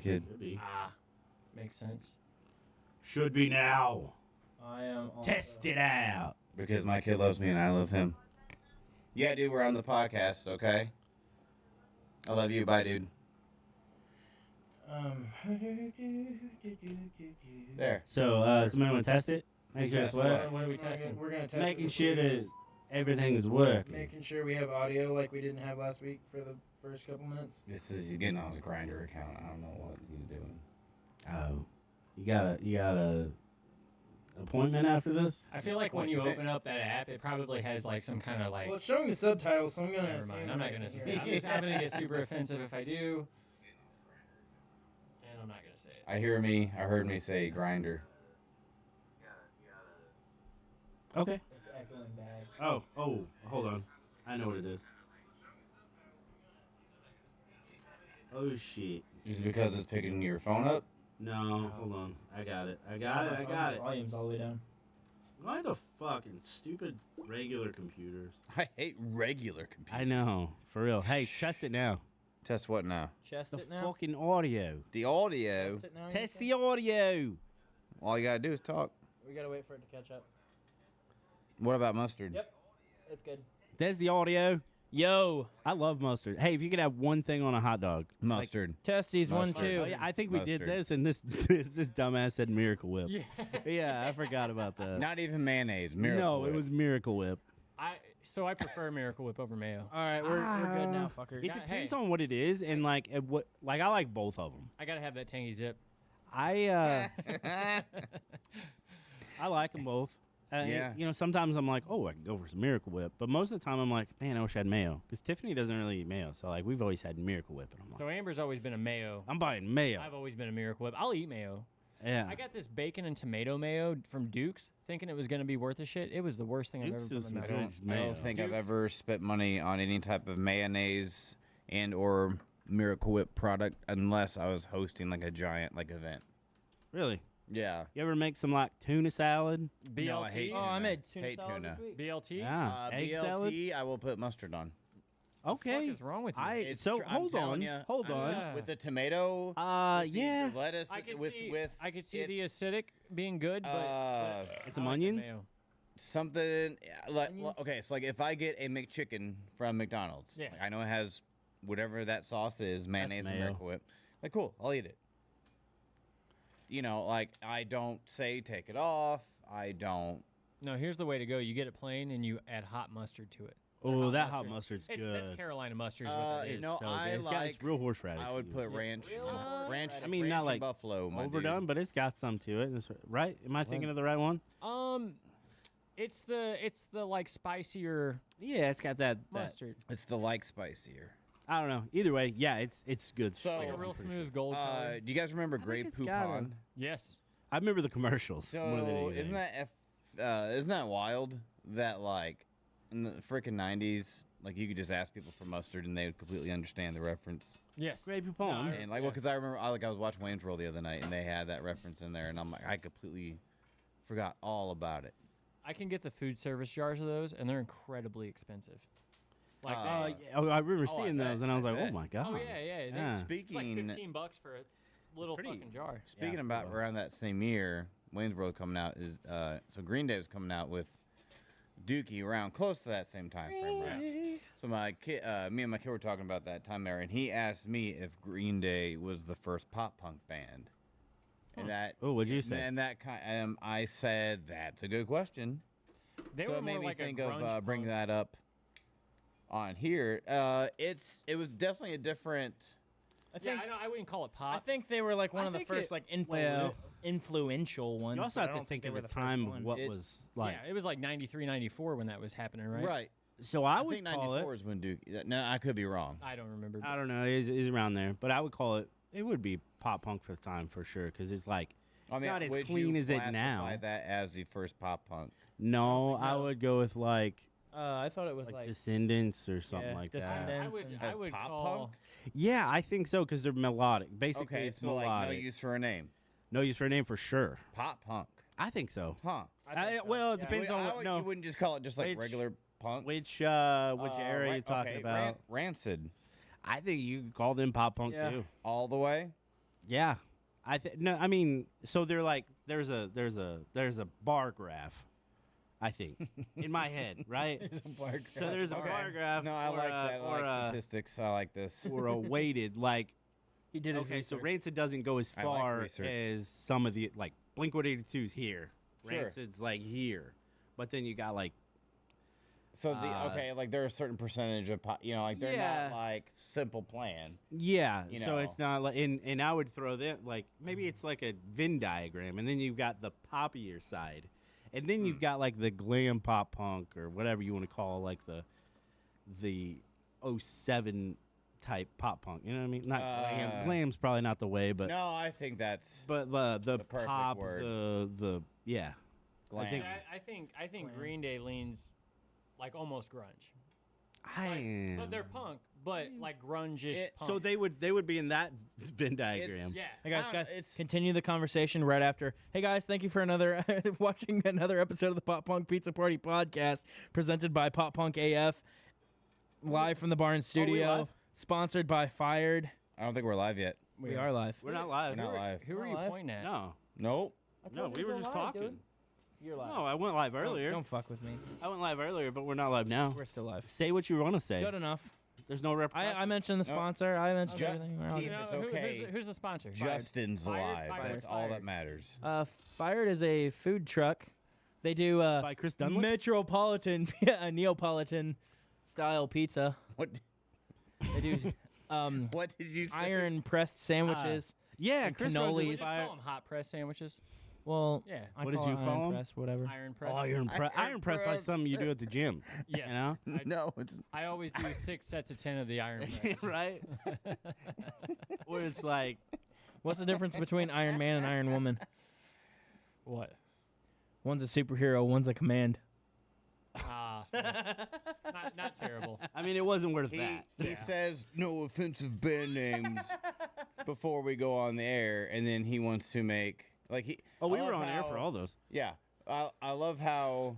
kid. Should be. Makes sense. Should be now. I am also... Test it out. Because my kid loves me and I love him. Yeah, dude, we're on the podcast, okay? I love you. Bye, dude. There. So, somebody want to test it? Make sure it's Guess working. What are we testing? We're gonna test Making it. sure that everything is working. Making sure we have audio like we didn't have last week for the first couple minutes. This is he's getting on his grinder account. I don't know what he's doing. Oh, you got a appointment after this? I feel like when you open up that app, it probably has like some kind of like. Well, it's showing the subtitles, so I'm gonna. Never mind. assume I'm not I gonna can say hear it. I'm gonna get super offensive if I do. And I'm not gonna say it. I heard me say grinder. Okay. It's echoing back. Oh, hold on. I know what it is. Oh shit. Just because it's picking your phone up? No, hold on. I got it. My I phone's got it. Volume's all the way down. Why the fucking stupid regular computers? I hate regular computers. I know, for real. Hey, test it now. Test what now? Chest The it now. fucking audio. The audio. Test it now. Test the audio. All you gotta do is talk. We gotta wait for it to catch up. What about mustard? Yep, it's good. There's the audio. Yo, I love mustard. Hey, if you could have one thing on a hot dog. Mustard. testes Mustard. 1 2. Oh, yeah, I think we did Mustard. this, and this dumbass said Miracle Whip. Yeah. Yeah, I forgot about that. Not even mayonnaise. Miracle no, Whip. it was Miracle Whip. I prefer Miracle Whip over mayo. All right, we're good now, fuckers. It Yeah, depends hey. on what it is, and like I like both of them. I gotta have that tangy zip. I like them both. Yeah. You know, sometimes I'm like, oh, I can go for some Miracle Whip, but most of the time I'm like, man, I wish I had mayo, because Tiffany doesn't really eat mayo, so like we've always had Miracle Whip, and I'm like, So Amber's always been a mayo. I'm buying mayo. I've always been a Miracle Whip. I'll eat mayo. Yeah. I got this bacon and tomato mayo from Duke's, thinking it was gonna be worth a shit. It was the worst thing Duke's I've ever is put in my some mouth. good I mayo. don't think I've Duke's. ever spent money on any type of mayonnaise and or Miracle Whip product unless I was hosting like a giant like event. Really? Yeah. You ever make some like tuna salad? BLT. No, I hate Oh, I tuna. made tuna Hate salad tuna. this week. BLT. Yeah. Egg BLT, salad? I will put mustard on. Okay. What the fuck is wrong with you? It's so tr- I'm hold telling on. ya, Hold on. Yeah. With the tomato, with the Yeah. lettuce, I could with see. with I could see the it's, acidic being good, but And I some like the onions? mayo. something like Onions? okay, so like if I get a McChicken from McDonald's, Yeah. like, I know it has whatever that sauce is, mayonnaise and mayo. Miracle Whip. Like cool, I'll eat it. You know, like I don't say take it off. I don't. No, here's the way to go. You get it plain and you add hot mustard to it. Oh, that hot mustard's That's good. Carolina mustard. Is what that It is. is no, so I good. It's got this like- real horseradish. I would in put it. ranch, Real ranch. horseradish. I mean, ranch not and like buffalo. my overdone, dude. but it's got some to it. It's right? Am I thinking of the right one? It's the like spicier Yeah, it's got that. mustard. It's the like spicier. I don't know. Either way, yeah, it's good. So- shit, Like a I'm real pretty smooth sure. gold color. Do you guys remember think grape it's got a- poupon? Yes. I remember the commercials. more than So anything. isn't that wild that like in the freaking 90s, like you could just ask people for mustard and they would completely understand the reference. Yes. Grape Poupon. No, And like, well, because I remember, I was watching Wayne's World the other night and they had that reference in there, and I'm like, I completely forgot all about it. I can get the food service jars of those, and they're incredibly expensive. Like Uh, they, yeah, I remember Oh, I seeing bet, those, and I was I like, oh bet. my god. oh yeah, yeah. They, Yeah. It's like Speaking $15 for a little Pretty- fucking jar. speaking Yeah, about well. around that same year, Wayne's World coming out is so Green Day was coming out with Dookie around close to that same time frame, right? So my kid, me and my kid were talking about that time there, and he asked me if Green Day was the first pop punk band. And that, Oh, what'd you say? And that kind, I said that's a good question. They So were it made more me like think a of grunge bringing punk. that up on here. It was definitely a different. I Yeah, think I wouldn't call it pop. I think they were like one I of the think first it- like well, influential ones. You also but I have to don't think they of were the first time of one. what It- was like. yeah, it was like 93, 94 when that was happening, right? Right. So I I would think call 94 it. is when Duke. No, I could be wrong. I don't remember. I don't know. It's around there, but I would call it. It would be pop punk for the time for sure, because it's like it's not as would clean you as it classify now. that as the first pop punk? No, think I so. would go with like I thought it was like Descendants or something yeah, like Descendants. I would, and- I As would pop call. punk? that. Yeah, I think so because they're melodic. Basically, Okay, it's so like melodic. no use for a name. No use for a name for sure. Pop punk, I think so. huh? I think so. well, it Yeah. depends on what. No, You wouldn't just call it just like Which- regular punk. which area you talking okay, about? Rancid, I think you could call them pop punk Yeah. too. all the way. Yeah, no. I mean, so they're like there's a bar graph. I think in my head, right? So there's a bar graph. No, I or like a- that. I or like a- statistics. I like this. or a weighted like. He did his Okay, so research. Rancid doesn't go as I like far research. as some of the like Blink-182's here. Sure. Rancid's like here, but then you got like So the Uh, like there are a certain percentage of like they're Yeah. not like simple plan. yeah. You So it's know. not like and I would throw that like maybe it's like a Venn diagram, and then you've got the poppier side, and then you've got like the glam pop punk or whatever you want to call like the 07 type pop punk. You know what I mean? Not glam. Glam's probably not the way, but No, I think that's but the perfect pop word. the yeah. glam. I think- I think Green Day leans like almost grunge. I But they're punk, but like grunge-ish It- punk. So they would be in that Venn diagram. yeah. Hey guys, I don't- guys, it's- continue the conversation right after. Hey guys, thank you for another watching another episode of the Pop Punk Pizza Party podcast, presented by Pop Punk AF, live from the Barn Studio, live? sponsored by Fired. I don't think we're live yet. We are live. We're not live. We're not live. Who are We're you live. pointing at? No, Nope. no, we were just talking. You're live. No, I went live earlier. Don't fuck with me. I went live earlier, but we're not live now. We're still live. Say what you want to say. Good enough. There's no repercussion. I mentioned the No. sponsor. I mentioned Ju- everything. We're all Keith, good. it's who's okay. who's the sponsor? Justin's Fired, alive. fired, That's all fired. that matters. Fired is a food truck. They do By Chris Dunlap. metropolitan, a Neapolitan style pizza. What? They do What did you say? iron pressed sandwiches. Yeah, And Chris cannolis. Rhodes We is just fired. call them hot press sandwiches. Well, Yeah. I What did call you it call iron 'em? press, whatever. Iron press. Iron press. Iron press like something you do at the gym. Yes. You know? No, it's I always do 6 sets of 10 of the iron press. right? Where it's like, What's the difference between Iron Man and Iron Woman? What? One's a superhero, one's a command. Not terrible. I mean, it wasn't worth he, that. he says no offensive band names before we go on the air, and then he wants to make like he. Oh, we I were love on air how- for all those. Yeah, I love how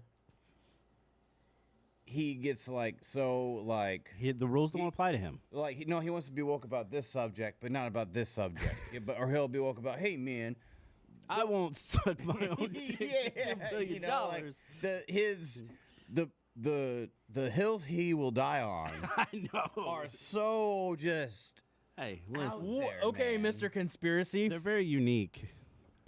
he gets like so like The rules don't apply to him. he wants to be woke about this subject, but not about this subject. Yeah, or he'll be woke about, hey man, I won't suck my own dick for $2 billion. you know, like the hills he will die on I know. are so just. Hey, listen. there, Okay, man. Mr. Conspiracy. They're very unique.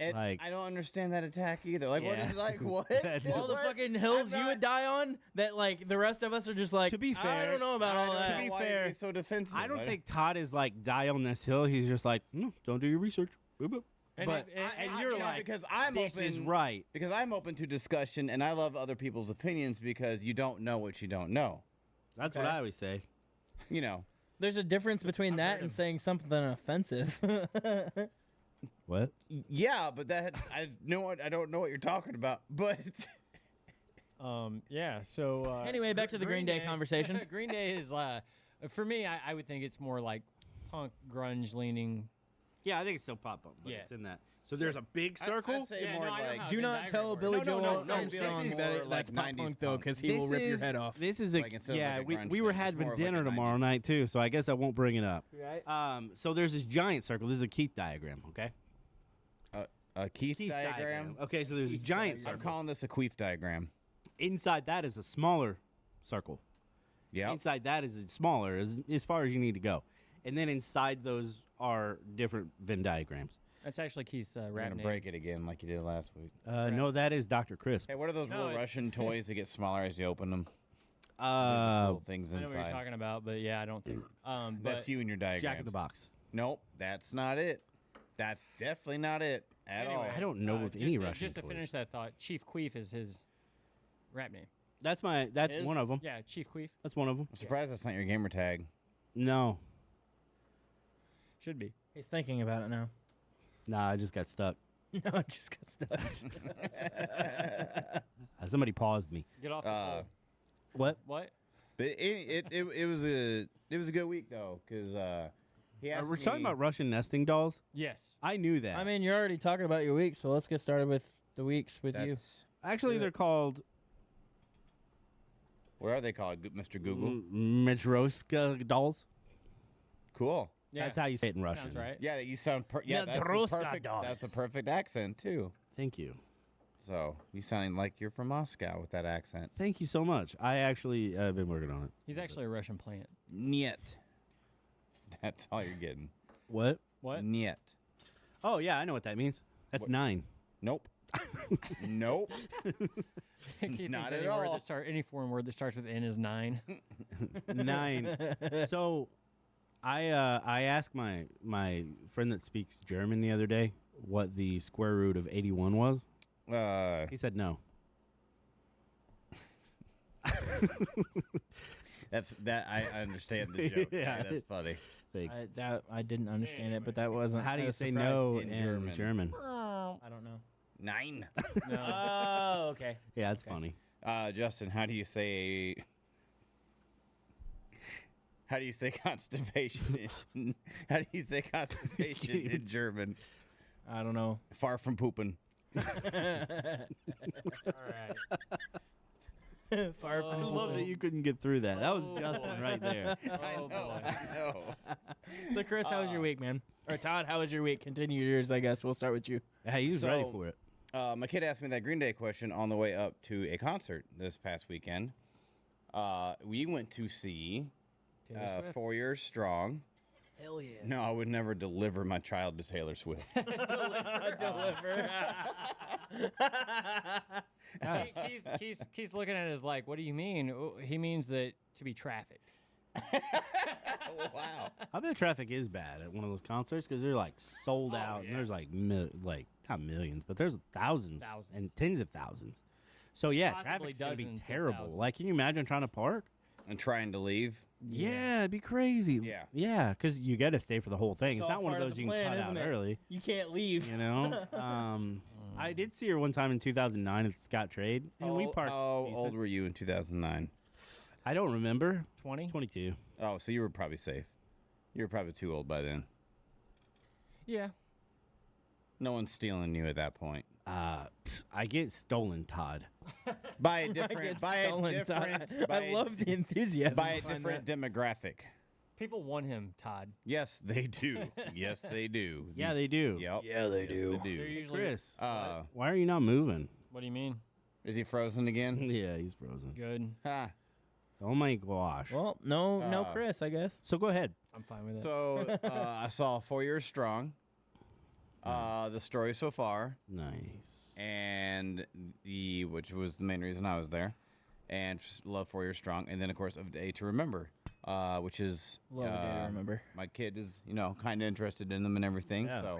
And Like- I don't understand that attack either. Like, what Yeah. is like what? That's- All the What? fucking hills I'm you not- would die on that like the rest of us are just like, To be I fair- don't know about I all don't that. know be why fair, you're so defensive. I don't think Todd is like die on this hill. He's just like, don't do your research. Boop, boop. And, But- and you're like, because I'm This open, is right. because I'm open to discussion and I love other people's opinions because you don't know what you don't know. That's what Okay. I always say. You know. There's a difference between I've that heard and him. saying something offensive. What? Yeah, but that I don't know what you're talking about. But yeah. So Anyway, back to the Green Day conversation. Green Day is for me. I would think it's more like punk grunge leaning. Yeah, I think it's still pop up, but Yeah. it's in that. So there's a big circle. I'd say Yeah, more no, I know like how Do Venn not diagram tell works. Billy No, Joel no, no, Armstrong this is that more that's like pop 90s punk though, punk. because he will rip your head off. This is a Like, instead of yeah. like a we grunge were thing, it's having more of like dinner a tomorrow 90s. night too, so I guess I won't bring it up. Right. So there's this giant circle. This is a Keith diagram. Okay. a Keith, Keith diagram. Okay, so there's a giant I'm circle. calling this a queef diagram. Inside that is a smaller circle. Yeah. Inside that is smaller as far as you need to go, and then inside those are different Venn diagrams. That's actually Keith's We're rap gonna name. break it again like you did last week. No, that is Dr. Crisp. Hey, what are those No, little it's- Russian toys that get smaller as you open them? There's Uh, little things I know what you're inside. talking about, but yeah, I don't think. That's But you in your diagram. Jack in the Box. Nope, that's not it. That's definitely not it at all. anyway, I don't know of any Russian Just to toys. finish that thought, Chief Queef is his rap name. That's His? one of them. Yeah, Chief Queef That's one of them. I'm surprised that's not your gamer tag. No, should be. He's thinking about it now. nah, I just got stuck. No, I just got stuck. Somebody paused me. Get off the floor. What? What? But it was a good week though, because he asked We're talking me- about Russian nesting dolls. Yes. I knew that. I mean, you're already talking about your week, so let's get started with the weeks with you. that's- actually, do they're it. called What are they called, Mr. Google? Matroska dolls. Cool. Yeah. That's how you say it in Russian. Sounds right. Yeah, you sound yeah. That's the Nadruska perfect. That's the does. perfect accent too. Thank you. So you sound like you're from Moscow with that accent. Thank you so much. I actually have been working on it. He's actually a Russian plant. Niet. That's all you're getting. What? What? Niet. Oh, yeah, I know what that means. That's 9. Nope. Nope. Keith Not thinks at any word all. that any foreign word that starts with N is 9. 9. So I asked my friend that speaks German the other day what the square root of 81 was. He said no. I understand the joke. Yeah. That's funny. Thanks. I didn't understand it, but that wasn't. How do a you say surprise. no in in German. German? I don't know. 9. No. Oh, okay. Yeah, that's funny. Justin, how do you say constipation? How do you say constipation in German? I don't know. Far from pooping. All right. Far I from love that you couldn't get through that. That was Justin right there. I Oh, know. boy. I know. So, Chris, how was your week, man? Or Todd, how was your week? Continue yours, I guess. We'll start with you. Hey, he's ready So- for it. My kid asked me that Green Day question on the way up to a concert this past weekend. We went to see Taylor Swift. 4 Years Strong. Hell yeah. No, I would never deliver my child to Taylor Swift. Deliver. Keith's looking at it as like, what do you mean? Oh, he means that to be trafficked. Wow. I bet traffic is bad at one of those concerts because they're like sold out and yeah. there's like not millions, but there's thousands, Thousands. and tens of thousands. So yeah, Possibly traffic's gonna be dozens of terrible. thousands. Like, can you imagine trying to park? And trying to leave. Yeah, it'd be crazy. Yeah. yeah, because you got to stay for the whole thing. It's all not one of part of those the you can plan, cut out isn't it? early. You can't leave. You know. I did see her one time in 2009 at Scott Trade, and we parked. How decent. old were you in 2009? I don't remember. 20? 22. Oh, so you were probably safe. You were probably too old by then. Yeah. No one's stealing you at that point. I get stolen, Todd. By a different, I love the enthusiasm. by a behind different that. demographic. People want him, Todd. Yes, they do. Yes, they do. Yeah, These- they do. Yep. Yeah, they Yes, do. They They're do. usually. Chris, Uh, why are you not moving? What do you mean? is he frozen again? Yeah, he's frozen. Good. Ha. Oh my gosh. Well, no, Uh, Chris, I guess. So go ahead. I'm fine with it. So I saw 4 Years Strong. The story so far, Nice. and which was the main reason I was there, and just love 4 Years Strong, and then of course A Day to Remember, which is Love a day to remember. My kid is kind of interested in them and everything. Yeah.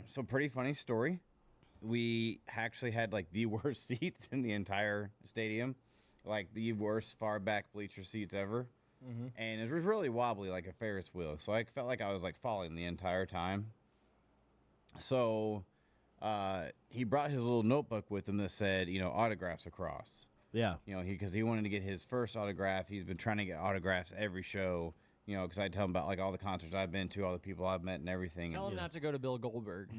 So pretty funny story. We actually had like the worst seats in the entire stadium, like the worst far back bleacher seats ever. And it was really wobbly, like a Ferris wheel. So I felt like I was like falling the entire time. So he brought his little notebook with him that said, autographs across. Yeah. Because he wanted to get his first autograph. He's been trying to get autographs every show. Because I tell him about like all the concerts I've been to, all the people I've met, and everything. Tell him not to go to Bill Goldberg.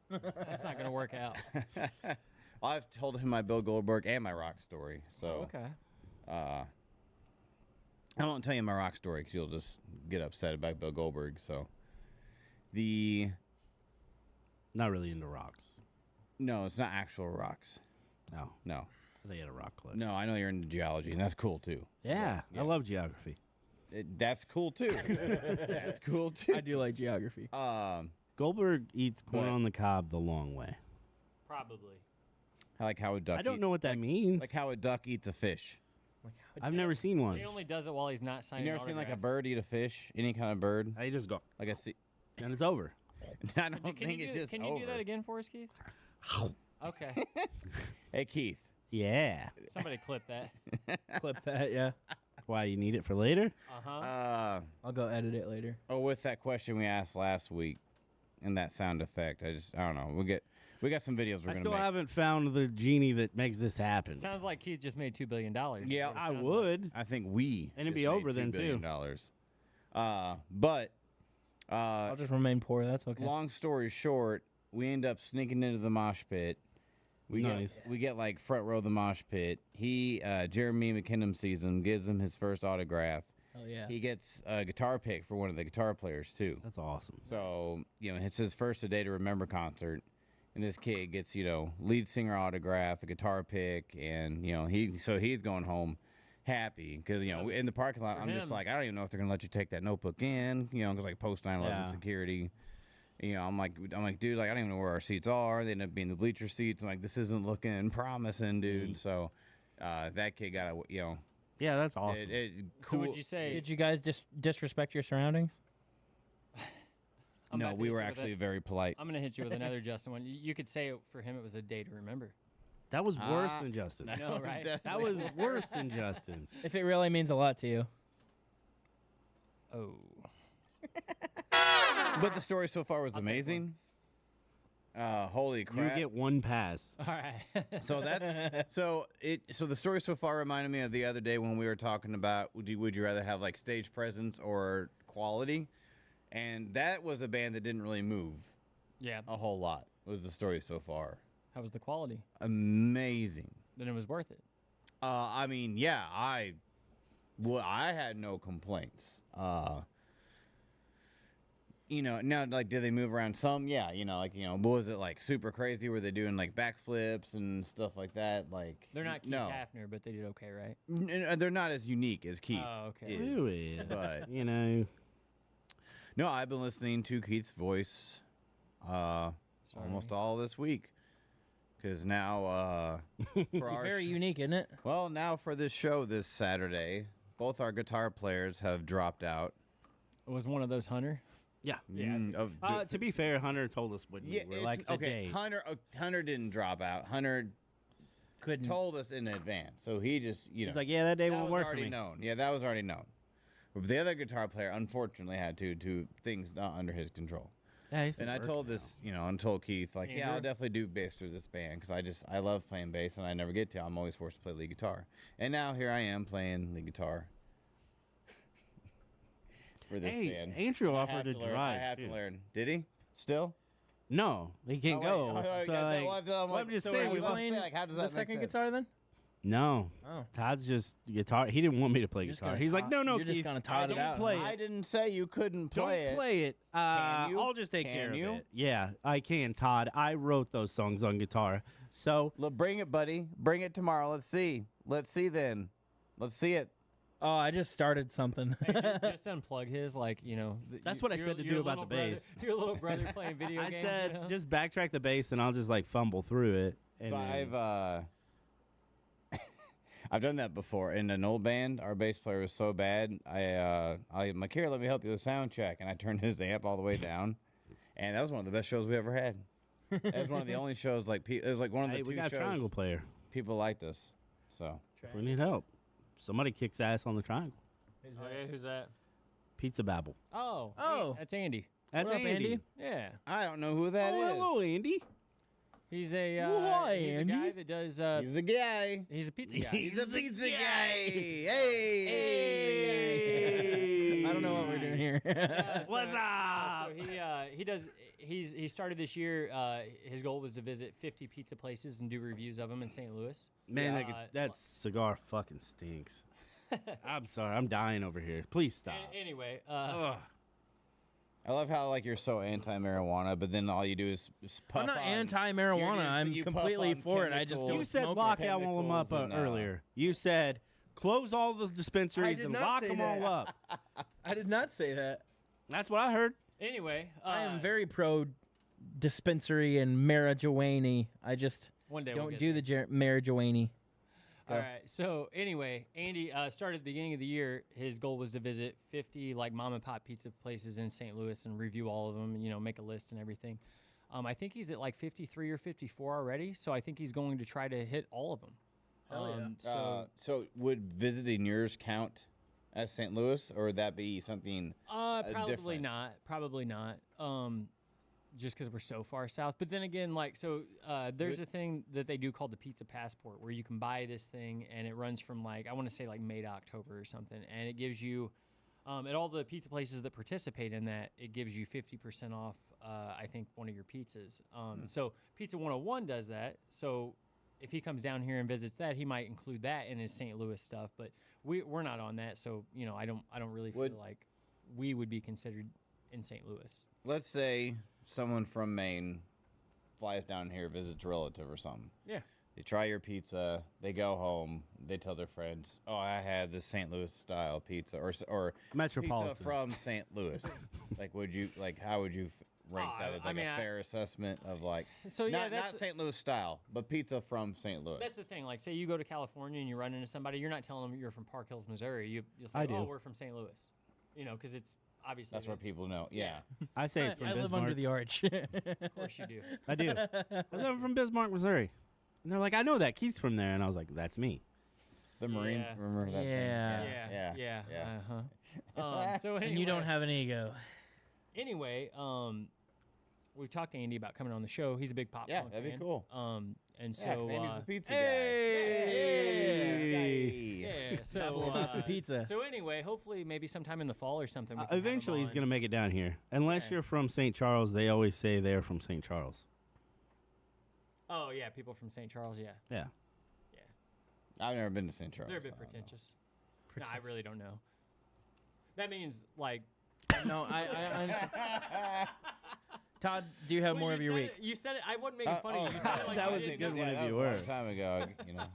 That's not going to work out. I've told him my Bill Goldberg and my rock story. So Okay. I won't tell you my rock story because you'll just get upset about Bill Goldberg. So Not really into rocks. no, it's not actual rocks. No. No, They had a rock collection. no, I know you're into geology, and that's cool too. Yeah, Yeah. I love geography. That's cool too. That's cool too. I do like geography. Goldberg eats corn But- on the cob the long way. Probably. I like how a duck. I don't know what that means. Like how a duck eats a fish. I've never seen one. He only does it while he's not You signing never seen like a autographs. bird eat a fish? Any kind of bird? I just go, Like a sea. and it's over. I don't Can think you it's do, just can over. you do that again for us, Keith? Okay. Hey Keith. Yeah. Somebody clip that. Clip that, yeah. Why, you need it for later? Uh-huh. I'll go edit it later. With that question we asked last week, and that sound effect, I don't know. We got some videos we're I gonna still make. haven't found the genie that makes this happen. Sounds like Keith just made $2 billion. Yeah, I would. I think we. And it'd just be made over $2 then, too. billion. But I'll just remain poor. That's okay. long story short, we end up sneaking into the mosh pit. Nice. We get like front row of the mosh pit. Jeremy McKinnon sees him, gives him his first autograph, Oh yeah. he gets a guitar pick for one of the guitar players too. That's awesome. So, it's his first A Day to Remember concert. And this kid gets, lead singer autograph, a guitar pick, and, he's going home happy because, in the parking lot, For I'm just him. like, I don't even know if they're going to let you take that notebook in, because, like, post 9/11 Yeah. security. I'm like, dude, like, I don't even know where our seats are. They end up being the bleacher seats. I'm like, this isn't looking promising, dude. So, that kid got, Yeah, that's awesome. So would you say? Did you guys just disrespect your surroundings? I'm No, about to we hit were you with actually it. very polite. I'm gonna hit you with another Justin one. You could say for him it was a day to remember. That was worse Ah. than Justin. I know, right? That was worse than Justin's. If it really means a lot to you. Oh. But the story so far was I'll take one. amazing. Holy You crap. get one pass. All right. So that's so the story so far reminded me of the other day when we were talking about would you rather have like stage presence or quality, and that was a band that didn't really move Yeah. a whole lot. Was the story so far How was the quality? amazing? Then it was worth it. I mean, yeah, I had no complaints. Now like, do they move around some? Yeah, what was it like super crazy? Were they doing like backflips and stuff like that? Like They're not Keith no, Hafner, but they did okay, right? they're not as unique as Keith. Oh, okay. is, Really? But You know, no, I've been listening to Keith's voice almost Sorry. all this week. Because now, for It's our very unique, isn't it? well, now for this show this Saturday, both our guitar players have dropped out. It was one of those Hunter. yeah. Yeah. To be fair, Hunter told us when we were it's- like the okay. day. Hunter didn't drop out. Hunter Couldn't. told us in advance, so he just He's like, yeah, that day that won't was work for already me. known. Yeah, that was already known. But the other guitar player unfortunately had to things not under his control. Yeah, he's And at I work told now. this, and told Keith, like, yeah, I'll Andrew? definitely do bass through this band because I love playing bass and I never get to. I'm always forced to play lead guitar. And now here I am playing lead guitar for this Hey, band. Andrew I offered have to to learn. drive. I have too. to learn. Did he? Still? No, he can't go. So, like, I'm just So saying, are we you lost- playing like, how does the that make second sense? guitar then? No, Oh. Todd's just guitar. He didn't want me to play You're just guitar. gonna He's like, tot- no, you're just Keith, gonna tot it don't out, play huh? it. I didn't say you couldn't Don't play it. play it. Can you? I'll just take Can care you? of it. Yeah, I can, Todd. I wrote those songs on guitar. So Look, bring it, buddy. Bring it tomorrow. Let's see. Let's see then. Let's see it. Oh, I just started something. Hey, just unplug his, like, That's what I said to do about the bass. Your little brother playing video I games. said, just backtrack the bass and I'll just like fumble through it. And So then- I've done that before in an old band. Our bass player was so bad. I'm like, here, let me help you with sound check, and I turned his amp all the way down, and that was one of the best shows we ever had. That was one of the only shows it was like one of the hey, we two got a shows triangle player. people liked us. So If we need help, somebody kicks ass on the triangle. Okay, who's that? Pizza Babble. Oh, Oh. that's Andy. That's What up, Andy? Yeah, I don't know who that is. Hello, Andy. he's a Why, he's Andy? a guy that does. He's the guy. He's a pizza guy. He's the pizza guy. Hey. Hey. I don't know what we're doing here. What's up? So he does. He started this year. His goal was to visit 50 pizza places and do reviews of them in St. Louis. Man, Yeah. that cigar fucking stinks. I'm sorry. I'm dying over here. Please stop. Anyway, Ugh. I love how like you're so anti-marijuana, but then all you do is puff I'm not on- anti-marijuana. I'm you puff completely on for it. I just chemicals. don't You said smoke lock it. all them up chemicals and, earlier. You said close all the dispensaries did and not lock say them that. all up. I did not say that. That's what I heard. anyway, I am very pro dispensary and marijuana. I just one day we'll don't get do there. the marijuana. All right. So anyway, Andy started at the beginning of the year. His goal was to visit 50 like mom and pop pizza places in St. Louis and review all of them and make a list and everything. I think he's at like 53 or 54 already. So I think he's going to try to hit all of them. Hell yeah. So would visiting yours count as St. Louis, or would that be something? Probably different. not. Probably not. Just because we're so far south. But then again, there's a thing that they do called the Pizza Passport, where you can buy this thing and it runs from I want to say May to October or something, and it gives you, at all the pizza places that participate in that, it gives you 50% off. I think one of your pizzas. So Pizza 101 does that. So if he comes down here and visits that, he might include that in his St. Louis stuff. But we're not on that, so I don't really feel like we would be considered in St. Louis. Let's say someone from Maine flies down here, visits a relative or something. Yeah. They try your pizza. They go home. They tell their friends, "Oh, I had this St. Louis style pizza, or Metropolitan. pizza from St. Louis." How would you rank that as like a fair assessment of like? So yeah, not St. Louis style, but pizza from St. Louis. That's the thing. Like, say you go to California and you run into somebody, you're not telling them you're from Park Hills, Missouri. You'll say, I do. "Oh, we're from St. Louis," because it's obviously That's where people know. Yeah. I say it from I live Bismarck. under the arch. Of course you do. I do. I said I'm from Bismarck, Missouri. And they're like, I know that. Keith's from there. And I was like, that's me. The Marine. Yeah. Remember that? Yeah. Thing? Yeah. Yeah. Uh-huh. So anyway, And you don't have an ego. Anyway, we've talked to Andy about coming on the show. He's a big pop Yeah, punk that'd be fan. cool. And Yeah, 'cause so Andy's the pizza Hey! guy. yeah, so Double pizza pizza. So anyway, hopefully maybe sometime in the fall or something. We can have him Eventually, he's on. going to make it down here. Unless Yeah. you're from St. Charles, they always say they're from St. Charles. Oh yeah, people from St. Charles. Yeah, Yeah. I've never been to St. Charles. they're a bit so I don't know. pretentious. No, I really don't know. That means like. No, I Todd, do you have Well, more you of your said week? it- you said it. I wasn't making fun of you. You said it like That you was a didn't good know. one that if you was a were. long time ago.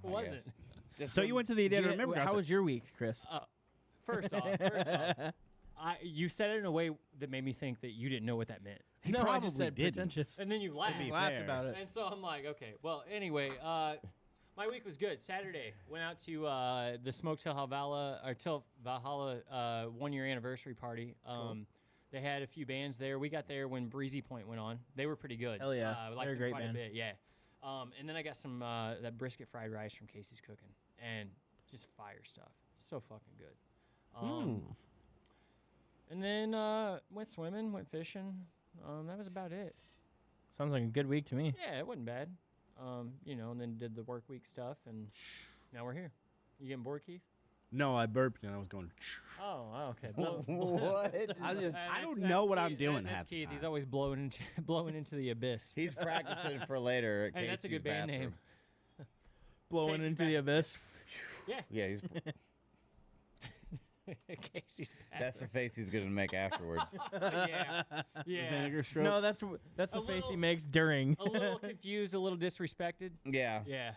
I Wasn't. guess. Just So you went to the Do Indiana you- Remember how concert. was your week, Chris? First off, you said it in a way that made me think that you didn't know what that meant, He no, I probably just said didn't. pretentious. and then you laughed. be Laughed fair. about it. And so I'm like, okay. Well, anyway, my week was good. Saturday, went out to the Smoke Till Valhalla 1 year anniversary party. They had a few bands there. We got there when Breezy Point went on. They were pretty good. Hell yeah. We liked They're a them great quite band. a bit. Yeah. And then I got some that brisket fried rice from Casey's Cooking, and just fire stuff. So fucking good. And then went swimming, went fishing. That was about it. Sounds like a good week to me. Yeah, it wasn't bad. And then did the work week stuff, and now we're here. You getting bored, Keith? No, I burped and I was going. Oh, okay. Blow- What? I just, I That's- don't that's know what Keith. I'm doing That's half the Keith. time. He's always blowing into the abyss. He's practicing for later. At Hey, that's a Casey's good band bathroom. name. Blowing Casey's into the abyss. Yeah, he's. Casey's That's the face he's gonna make afterwards. yeah, yeah. Vinegar strokes. No, that's the A face he little- makes during. A little confused, a little disrespected. Yeah, Yeah.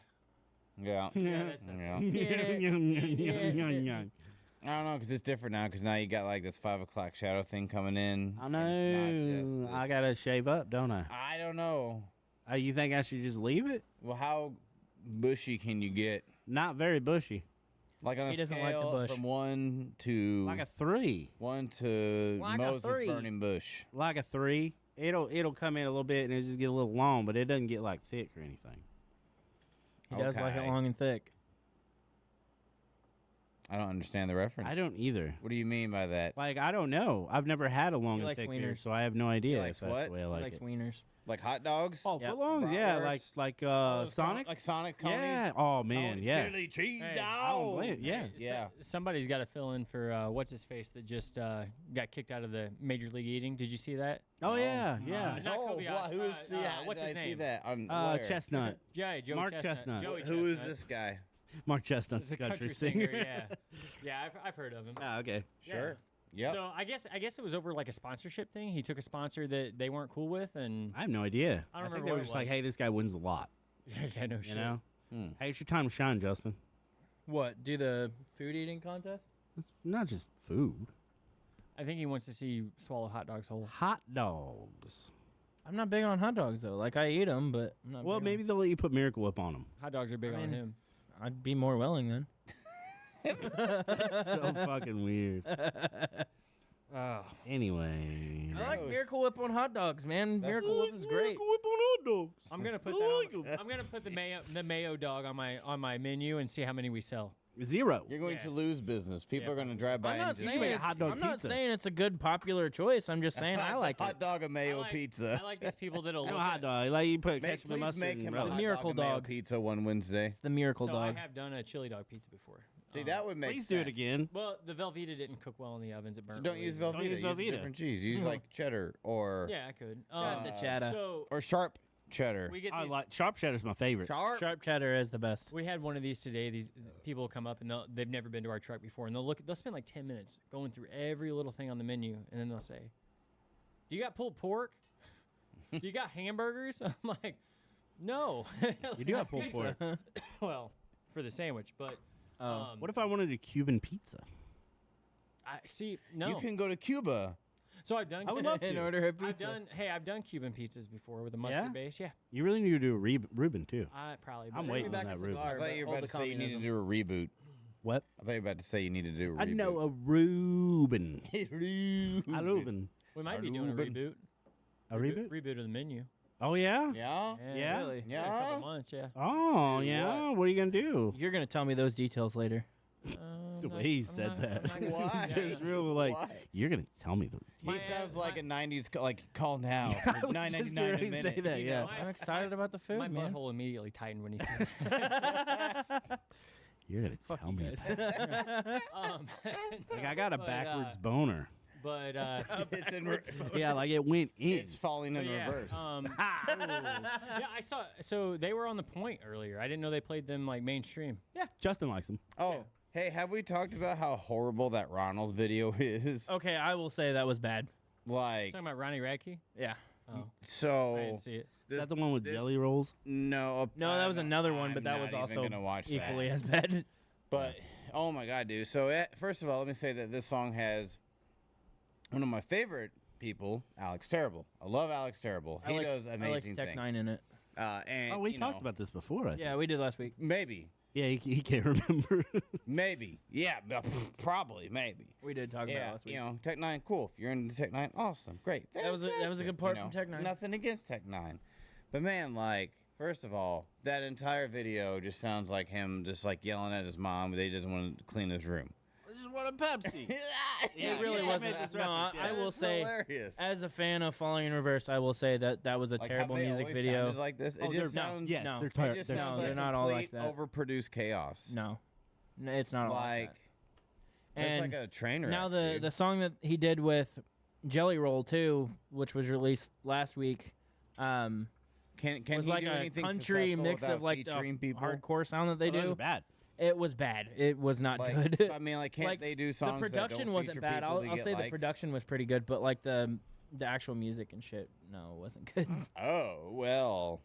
yeah. Yeah, that's that Yeah. I don't know, because it's different now. Because now you got like this 5 o'clock shadow thing coming in. I and it's not know. just I this- gotta shave up, don't I? I don't know. You think I should just leave it? Well, how bushy can you get? Not very bushy. Like on a He doesn't like the scale bush. from 1 to Like a 3. 1 to Like a Moses 3. burning bush. Like a 3. It'll come in a little bit and it'll just get a little long, but it doesn't get like thick or anything. He does like it Okay. long and thick. I don't understand the reference. I don't either. What do you mean by that? Like I don't know. I've never had a long He and likes thick beer, wieners. so I have no idea likes if that's what? the way I He like likes it. wieners. Like hot dogs? Oh, Yep. footlongs, yeah, Bratwurst? like Those Sonics. Like Sonic conies? Yeah. Oh man, yeah. Chili cheese Hey, I don't dog. blame it, yeah. Yeah. Somebody's got to fill in for what's his face that just got kicked out of the Major League Eating. Did you see that? Oh yeah, yeah. Not No, Kobayashi, who is what's did his I see name? that on where? Chestnut. Yeah, Joey Mark Chestnut. Chestnut. Joey Who is Chestnut. this guy? Mark Chestnut's He's a country singer. Yeah, yeah, I've heard of him. Ah, okay. Sure. Yep. So I guess it was over like a sponsorship thing. He took a sponsor that they weren't cool with, and I have no idea. I don't think remember they what were it just like, was. hey, this guy wins a lot. yeah, no shit. You know? Hmm. Hey, it's your time to shine, Justin. What? Do the food eating contest? It's not just food. I think he wants to see you swallow hot dogs whole. Hot dogs. I'm not big on hot dogs though. Like I eat them, but I'm not. Well, big maybe they'll let you put Miracle Whip on them. Hot dogs are big I on mean- him. I'd be more willing then. So fucking weird. Oh, Anyway. I like Gross. Miracle Whip on hot dogs, man. That's- Miracle Whip is great. Whip on hot dogs. I'm gonna put I that. like 'em. I'm gonna put the mayo dog on my menu and see how many we sell. 0. You're going Yeah. to lose business. People Yeah. are going to drive by I'm and not just should make saying a hot dog I'm not pizza. saying it's a good popular choice. I'm just saying I like it. hot dog and mayo pizza. I like these people that'll No look hot at, dog. Like you put Make, ketchup and please mustard make and him a relish. hot Miracle dog and mayo dog. pizza one Wednesday. It's the Miracle So Dog. I have done a chili dog pizza before. See, that would make Please do it sense. again. Well, the Velveeta didn't cook well in the ovens. It So burnt. don't really use easily. Velveeta. Don't use Use a Velveeta. different cheese. Use like cheddar or Yeah, I could. Got the Uh, cheddar. So or sharp cheddar. We get I these, like sharp cheddar's my favorite. Sharp cheddar is the best. we had one of these today. These people will come up and they've never been to our truck before, and they'll spend like 10 minutes going through every little thing on the menu, and then they'll say, "Do you got pulled pork? Do you got hamburgers?" I'm like, "No." You do have pulled pork. Well, for the sandwich, but What if I wanted a Cuban pizza? I see. No, You can go to Cuba. so I've done. I would love And to. order a pizza. I've done Cuban pizzas before with a mustard Yeah? base. Yeah, You really need to do a Reuben too. I probably. I'm but- waiting Bring on back that a Reuben. I cigar, thought but you were all about the to say you need to communism. do a reboot. What? I thought you were about to say you need to do a I reboot. know a Reuben. A Reuben. We might be doing a Reuben. reboot. A reboot? Reboot of the menu. Oh yeah. Yeah? Yeah? Really? In a couple Yeah? months. Yeah. Oh Do yeah. what? What are you gonna do? You're gonna tell me those details later. The way he said that. Why? Just real like Why? you're gonna tell me the. He sounds like a 90s, call now. I was just getting ready to say that, You yeah. know? I'm excited about the food, My man. butthole immediately tightened when he said that. You're gonna Fuck tell you me. guys. that. um, Like I got a but, backwards boner. But It's in Yeah, like it went in. It's falling in yeah, reverse. yeah, I saw. So they were on the Point earlier. I didn't know they played them like mainstream. Justin likes him. Oh, hey, have we talked about how horrible that Ronald video is? Okay, I will say that was bad. Like, Talking about Ronnie Radke. Yeah. Oh, I so didn't see it. Is that the one with jelly rolls? no, No, that was another one, I'm but that was not even also gonna watch equally that. as bad. But oh my god, dude! So first of all, let me say that this song has one of my favorite people, Alex Terrible. I love Alex Terrible. He does amazing Tech things. Nine in it. And Oh, we you talked know, about this before. I think. Yeah, we did last week. maybe, Yeah, he can't remember. maybe, yeah, probably, maybe. We did talk about it Yeah, last week. you know, Tech Nine, cool. If you're into Tech Nine, awesome, great. That was a Fantastic, good part you from know? Tech Nine. Nothing against Tech Nine, but man, like, first of all, that entire video just sounds like him just like yelling at his mom that he doesn't want to clean his room. I just want a Pepsi. Yeah, It really yeah, I wasn't. made this No, reference, I yeah. will It's say, hilarious. as a fan of Falling in Reverse, I will say that that was a Like, have terrible they music always video. sounded like this. It Oh, just they're- sounds. yes, no. they're It tired. just No, sounds they're like not all like complete that. overproduced chaos. No, it's not all like, like it's And like a train wreck. now the dude. the song that he did with Jelly Roll too, which was released last week, can was he like do a anything country successful mix without of like the featuring people? hardcore sound that they Oh, those do. are bad. It was bad. It was not Like, good. I mean, like, can't Like, they do the songs that production don't wasn't feature bad. people to I'll get say the likes? production was pretty good, but like the actual music and shit, no, it wasn't good. Oh well.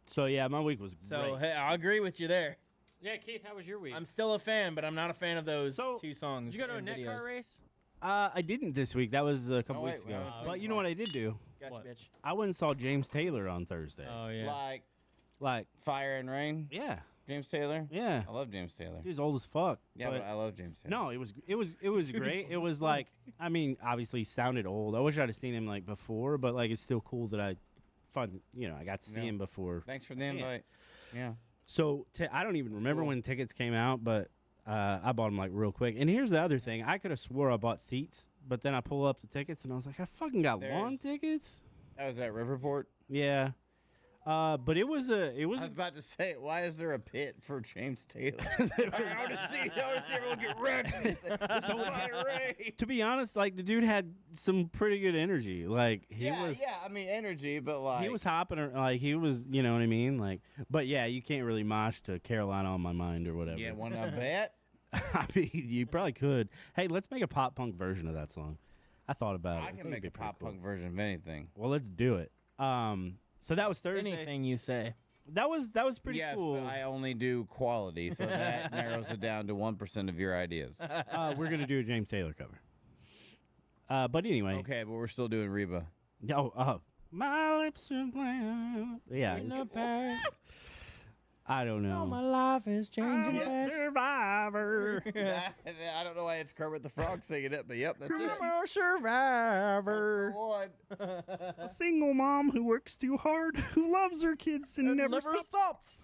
So yeah, my week was So great. hey, I'll agree with you there. Yeah, Keith, how was your week? I'm still a fan, but I'm not a fan of those So- two songs. Did you go to a and net videos. car race? I didn't this week. That was a couple wait, weeks wait, ago. wait, But wait, you know wait. what I did do? Gotcha, What? bitch. I went and saw James Taylor on Thursday. Oh yeah. Like Like, Fire and Rain. yeah, James Taylor. yeah. I love James Taylor. Dude's old as fuck. Yeah, but I love James Taylor. No, it was great. It was like, I mean, obviously he sounded old. I wish I'd have seen him like before, but like it's still cool that I I got to see Yeah. him before. Thanks for the invite. Yeah. So I don't even remember cool. when tickets came out, but I bought them like real quick. And here's the other thing: I could have swore I bought seats, but then I pull up the tickets and I was like, I fucking got lawn There's- tickets. That was at Riverport. Yeah, but it was I was about to say, why is there a pit for James Taylor? I want to see everyone get wrecked. This is Fire Ray. to be honest, like the dude had some pretty good energy. Like he was. I mean energy, but like He was hopping, like he was, you know what I mean, like. But yeah, you can't really mosh to Carolina on My Mind or whatever. Yeah, want to bet? I mean, you probably could. Hey, let's make a pop punk version of that song. I thought about it. I think can it'd make be a pretty pop cool. punk version of anything. Well, let's do it. So that was Thursday. Anything you say. That was pretty yes, cool. but I only do quality, so that narrows it down to 1% of your ideas. We're gonna do a James Taylor cover. But anyway. Okay, but we're still doing Reba. No. My lips are bland. Yeah. In it's- the past, I don't know. all my life is changing I'm a fast. survivor. I don't know why it's Kermit the Frog singing it, but yep, that's it. I'm a That's survivor. the one. A single mom who works too hard, who loves her kids and never stops.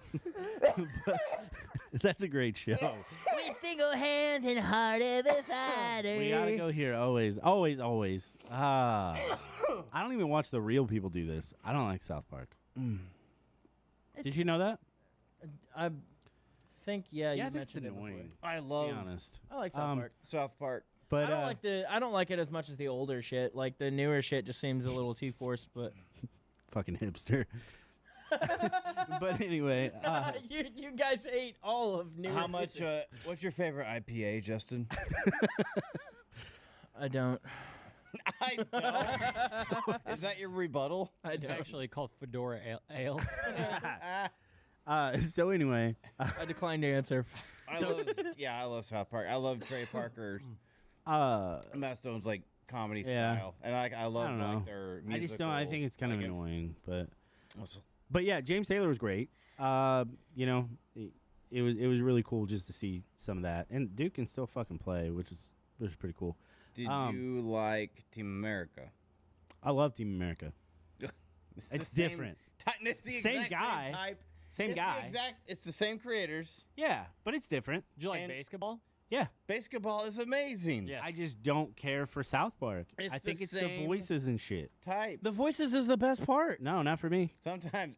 That's a great show. With single hand and heart of a fighter. We gotta go here always, always, always. I don't even watch the real people do this. I don't like South Park. Did you know that? I think Yeah, you I think it's mentioned it before. annoying. I To be love honest. I like South Park. South Park. But I don't like it as much as the older shit. Like the newer shit just seems a little too forced, but fucking hipster. But anyway, you guys ate all of New. How much? What's your favorite IPA, Justin? I don't. I don't. Is that your rebuttal? It's actually called Fedora Ale. so anyway, I declined to answer. I love South Park. I love Trey Parker's Matt Stone's like comedy Yeah. style, and I love don't know. like their musical. I just don't. I think it's kind of like, annoying, but Also, yeah, James Taylor was great. You know, it was really cool just to see some of that, and Duke can still fucking play, which is pretty cool. did you like Team America? I love Team America. It's the same different. It's the Same exact guy. Same type. Same It's guy. It's the same creators. Yeah, but it's different. Did you like And- basketball? Yeah, Basketball is amazing. Yes. I just don't care for South Park. It's I think the it's the same- voices and shit. Type. The voices is the best part. No, not for me. Sometimes,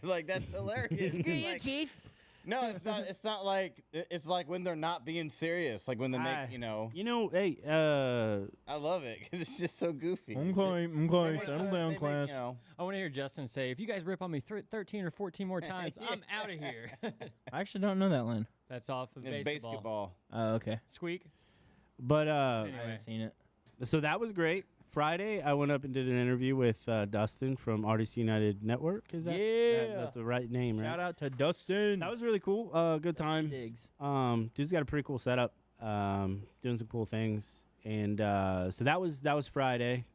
like that's hilarious. Screw you, Like, Keith. no, it's not. It's not like it's like when they're not being serious. Like when they make, You know, hey, I love it because it's just so goofy. I'm They going. make Settle fun- down, they make, class. you know, I want to hear Justin say, if you guys rip on me 13 or 14 more times, I'm out of here. I actually don't know that line. That's off of in basketball. basketball. Oh, okay. Squeak. but I Anyway. haven't seen it. so that was great. Friday, I went up and did an interview with Dustin from Artists United Network. Is that Yeah. that's the right name, right? Shout out to Dustin. That was really cool. Good Dustin time. Diggs. Dude's got a pretty cool setup. Doing some cool things, and so that was Friday.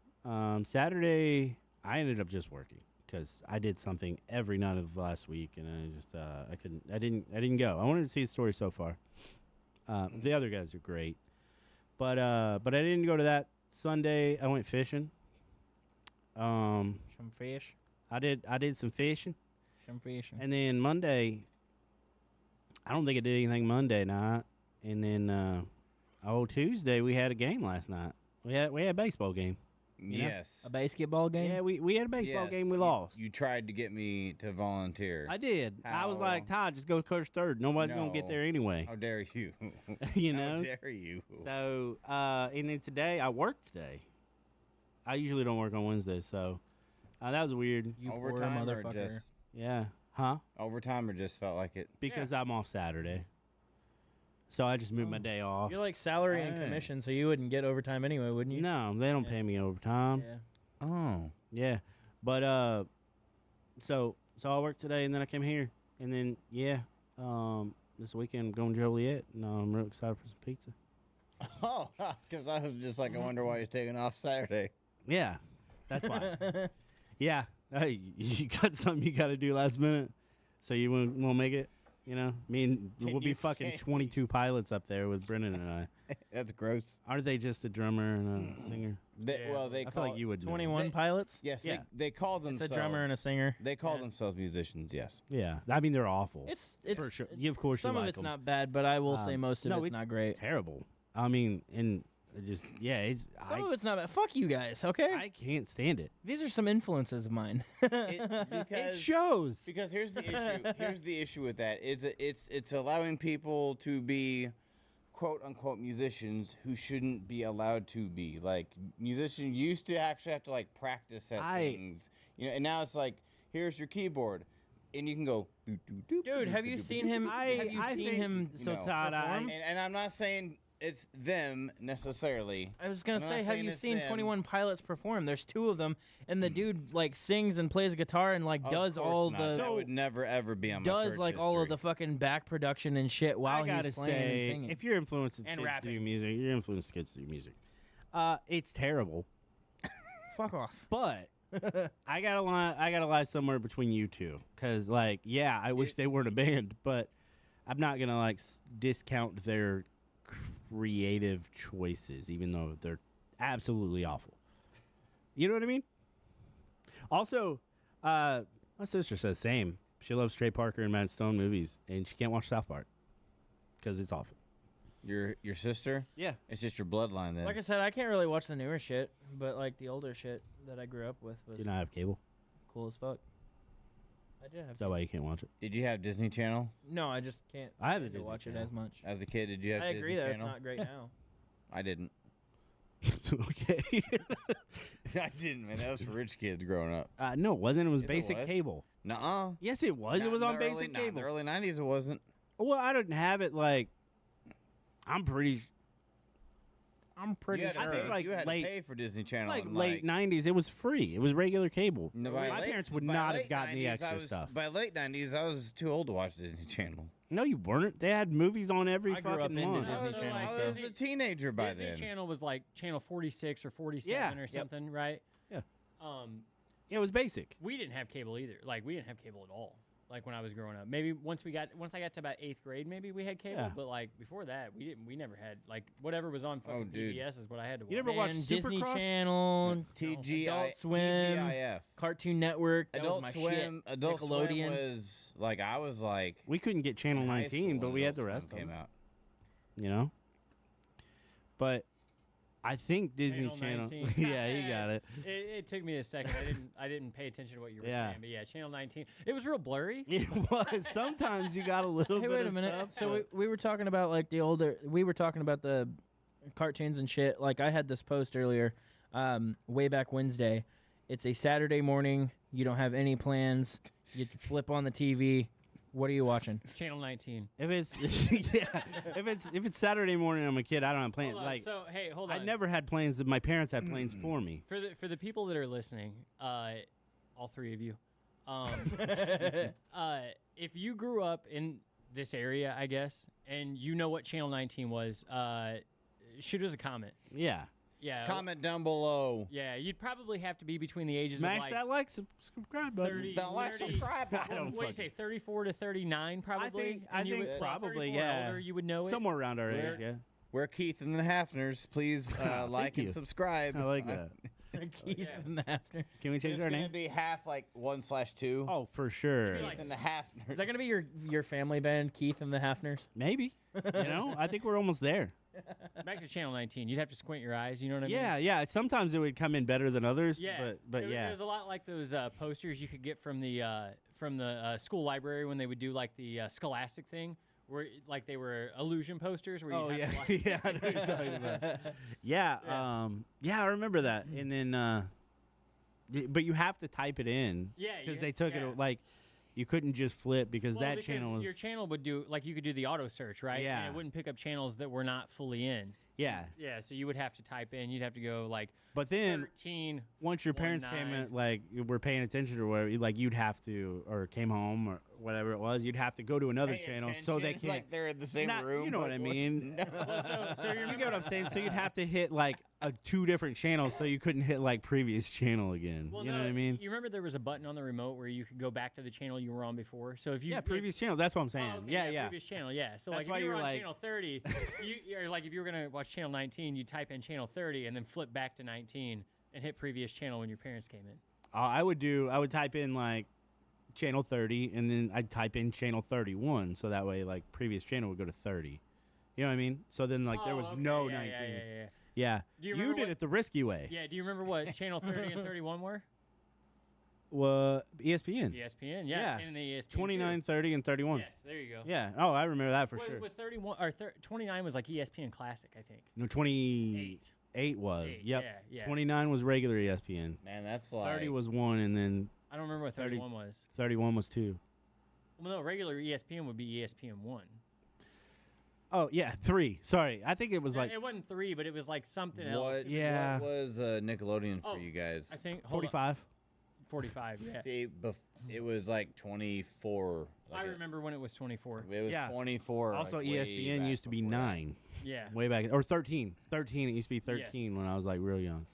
Saturday, I ended up just working because I did something every night of last week, and I just I didn't go. I wanted to see the story so far. The other guys are great, but I didn't go to that. Sunday, I went fishing. Some fish. I did some fishing, Some fish. and then Monday, I don't think I did anything Monday night. And then, Tuesday we had a game last night. We had a baseball game. know? Yes. A basketball game. Yeah, we had a baseball Yes. game. We You- lost. You tried to get me to volunteer. I did. I was How? like, Todd, just go coach third. Nobody's gonna get No. there anyway. How dare you? You How know. dare you? So, and then today I worked today. I usually don't work on Wednesdays, so that was weird. You poor overtime or motherfucker. just Yeah, huh? overtime or just felt like it. Because I'm off Saturday, so I just moved my day off. You're like salary and Dang. commission, so you wouldn't get overtime anyway, wouldn't you? No, they don't Yeah. pay me overtime. Yeah. Oh. Yeah, but so I worked today, and then I came here, and then this weekend I'm going to Joliet, and I'm real excited for some pizza. Oh, because I was just like, I wonder why you're taking off Saturday. Yeah, that's why. Yeah, hey, you got something you got to do last minute, so you won't make it. You know, me and we'll be You fucking can't. 22 pilots up there with Brennan and I. That's gross. Aren't they just a drummer and a singer? Well, they I feel call like you would know. 21 They- pilots. Yes, Yeah. they call It's themselves a drummer and a singer. They call Yeah. themselves musicians. Yes. Yeah, I mean they're awful. It's for sure. You, of course, some you of like it's 'em. not bad, but I will say most of no, it's not great. Terrible. I mean, and it just it's Some of it's not bad. Fuck you guys, okay? I can't stand it. These are some influences of mine. It Because shows. Because here's the issue. Here's the issue with that. It's allowing people to be quote unquote musicians who shouldn't be allowed to be. Like musicians used to actually have to like practice at things. You know, and now it's like, here's your keyboard. And you can go doop, doop, doop, Dude, doop, have doop, you doop, seen doop, him? doop, Have you I seen think- him? so No. Todd, perform? and I'm not saying it's them necessarily. I was gonna I'm not say, have saying you it's seen them. 21 Pilots perform? There's two of them, and the dude like sings and plays guitar and like Of does course all not. the that would never ever be on my does search like all of history. the fucking back production and shit while I gotta he's playing and say, singing. if you're influencing And kids to rapping. do music, you're influencing kids to do music. It's terrible. Fuck off. But I gotta lie somewhere between you two, cause like, yeah, I wish they weren't a band, but I'm not gonna like discount their creative choices, even though they're absolutely awful. You know what I mean? Also, my sister says same. She loves Trey Parker and Matt Stone movies, and she can't watch South Park because it's awful. Your sister? Yeah. It's just your bloodline then. Like I said, I can't really watch the newer shit, but like the older shit that I grew up with was Do you not have cable? cool as fuck. I did have. Is that why you can't watch it? Did you have Disney Channel No, I just can't. I have the stand to Disney watch Channel. it as much. as a kid? Did you have I Disney agree that it's Channel? not great now. I didn't. Okay. I didn't, man. That was for rich kids growing up. No, it wasn't. It was Yes, it basic was. cable. Nuh-uh. Yes, it was. Not It was in on the early- basic not in cable. the early 90s, it wasn't. Well, I didn't have it like. I'm pretty I'm pretty You had to sure. I think, pay- like, you had late- to pay for Disney Channel. like in, late '90s. It was free. It was regular cable. No, by My late- parents would by not have late gotten the 90s, extra stuff. By late 90s, I was too old to watch Disney Channel. No, you weren't. They had movies on every I grew up fucking into month. Disney I was, Channel I stuff. was a teenager by Disney then. Channel was like channel 46 or 47 Yeah, or yep. something, right? Yeah. Yeah, It was basic. we didn't have cable either. Like we didn't have cable at all. Like when I was growing up. Maybe once I got to about 8th grade, maybe we had cable. Yeah. But like before that, we didn't. We never had like whatever was on fucking dude. PBS is what I had to watch. You never watched Man, Disney Supercross? Channel, TGI, Adult Swim, TGIF. Cartoon Network. That Adult was my Swim. shit. Adult Swim Nickelodeon. was like I was like We couldn't get Channel in high 19, school but when we had Adult the Swim rest of came them. out. You know. But I think Disney Channel Channel. 19. Yeah, you got it. It took me a second. I didn't pay attention to what you were Yeah. saying. But yeah, channel 19. It was real blurry. It was. Sometimes you got a little Hey, bit wait a of minute. stuff, So but- we were talking about like the older. We were talking about the cartoons and shit. Like I had this post earlier, way back Wednesday. It's a Saturday morning. You don't have any plans. You flip on the TV. What are you watching? Channel 19. if it's yeah, if it's Saturday morning, I'm a kid. I don't have plans. Hold on. Like So hey, hold on. I never had plans. That my parents had plans for me. For the people that are listening, all three of you, if you grew up in this area, I guess, and you know what Channel 19 was, shoot us a comment. Yeah. Yeah. Comment down below. Yeah, you'd probably have to be between the ages Smash of like that like, subscribe button. 30, Don't like, 30 subscribe. I don't what do you fucking- say, 34 to 39, probably. I And you think would- probably, 34 and yeah. older, you would know it. Somewhere around our Where- age, yeah. We're Keith and the Hafners. Please like you. and subscribe. I like that. Keith Yeah. and the Hafters. Can we change It's our gonna name? be half like 1/2. Oh, for sure. Maybe like Keith and the Hafners. Is that gonna be your family band, Keith and the Hafners? Maybe. You know, I think we're almost there. Back to Channel 19, you'd have to squint your eyes. You know what I mean? Yeah, yeah. Sometimes it would come in better than others. Yeah, but It yeah. was a lot like those posters you could get from the school library when they would do like the Scholastic thing, where like they were illusion posters. Where you Oh had yeah, to, like, yeah. I know what you're talking about. Yeah, yeah. I remember that. And then, but you have to type it in. Yeah, because you- they took yeah. it like you couldn't just flip because Well, that because channel was your channel would do like you could do the auto search, right? Yeah. And it wouldn't pick up channels that were not fully in. yeah. Yeah, so you would have to type in. You'd have to go like But then 13. once your parents came 19. in, like were paying attention or whatever, like you'd have to, or came home or whatever it was, you'd have to go to another Pay channel so they attention, can't. like they're in the same Not- room. you know what but I mean. No. So You get what I'm saying? So you'd have to hit like two different channels, so you couldn't hit like previous channel again. Well, you no, know what I mean? You remember there was a button on the remote where you could go back to the channel you were on before. So if you Yeah, if- previous channel. That's what I'm Oh, saying. okay, yeah, yeah. Previous channel, yeah. So That's like why if you you were were on like- channel 30, or like if you were gonna watch channel 19, you type in channel 30 and then flip back to 19 and hit previous channel when your parents came in. I would type in like channel 30 and then I'd type in channel 31 so that way like previous channel would go to 30. You know what I mean? So then like there Oh, was okay, no yeah, 19. Yeah. Yeah. Do you You remember did what- it the risky way. Yeah, do you remember what channel 30 and 31 were? Well, ESPN. ESPN, Yeah. And the ESPN 29, 30 and 31. Yes, there you go. Yeah. Oh, I remember that for was, sure. was 31 or 29 was like ESPN Classic, I think. No, 28 was. Eight, Yep. yeah. 29 was regular ESPN. Man, that's like 30 was 1 and then I don't remember what 30 31 was. 31 was 2. Well, no, regular ESPN would be ESPN 1. Oh, yeah, 3. Sorry. I think it was like it wasn't 3, but it was like something else. what? It was, Yeah. What was Nickelodeon for Oh, you guys? I think hold on, 45. 45. Yeah. See, it was like 24. I Like remember when it was 24. It was Yeah. 24. Also, like, way ESPN back used to be before that. 9. Yeah. Way back. Or 13. 13. It used to be 13 when I was like real young.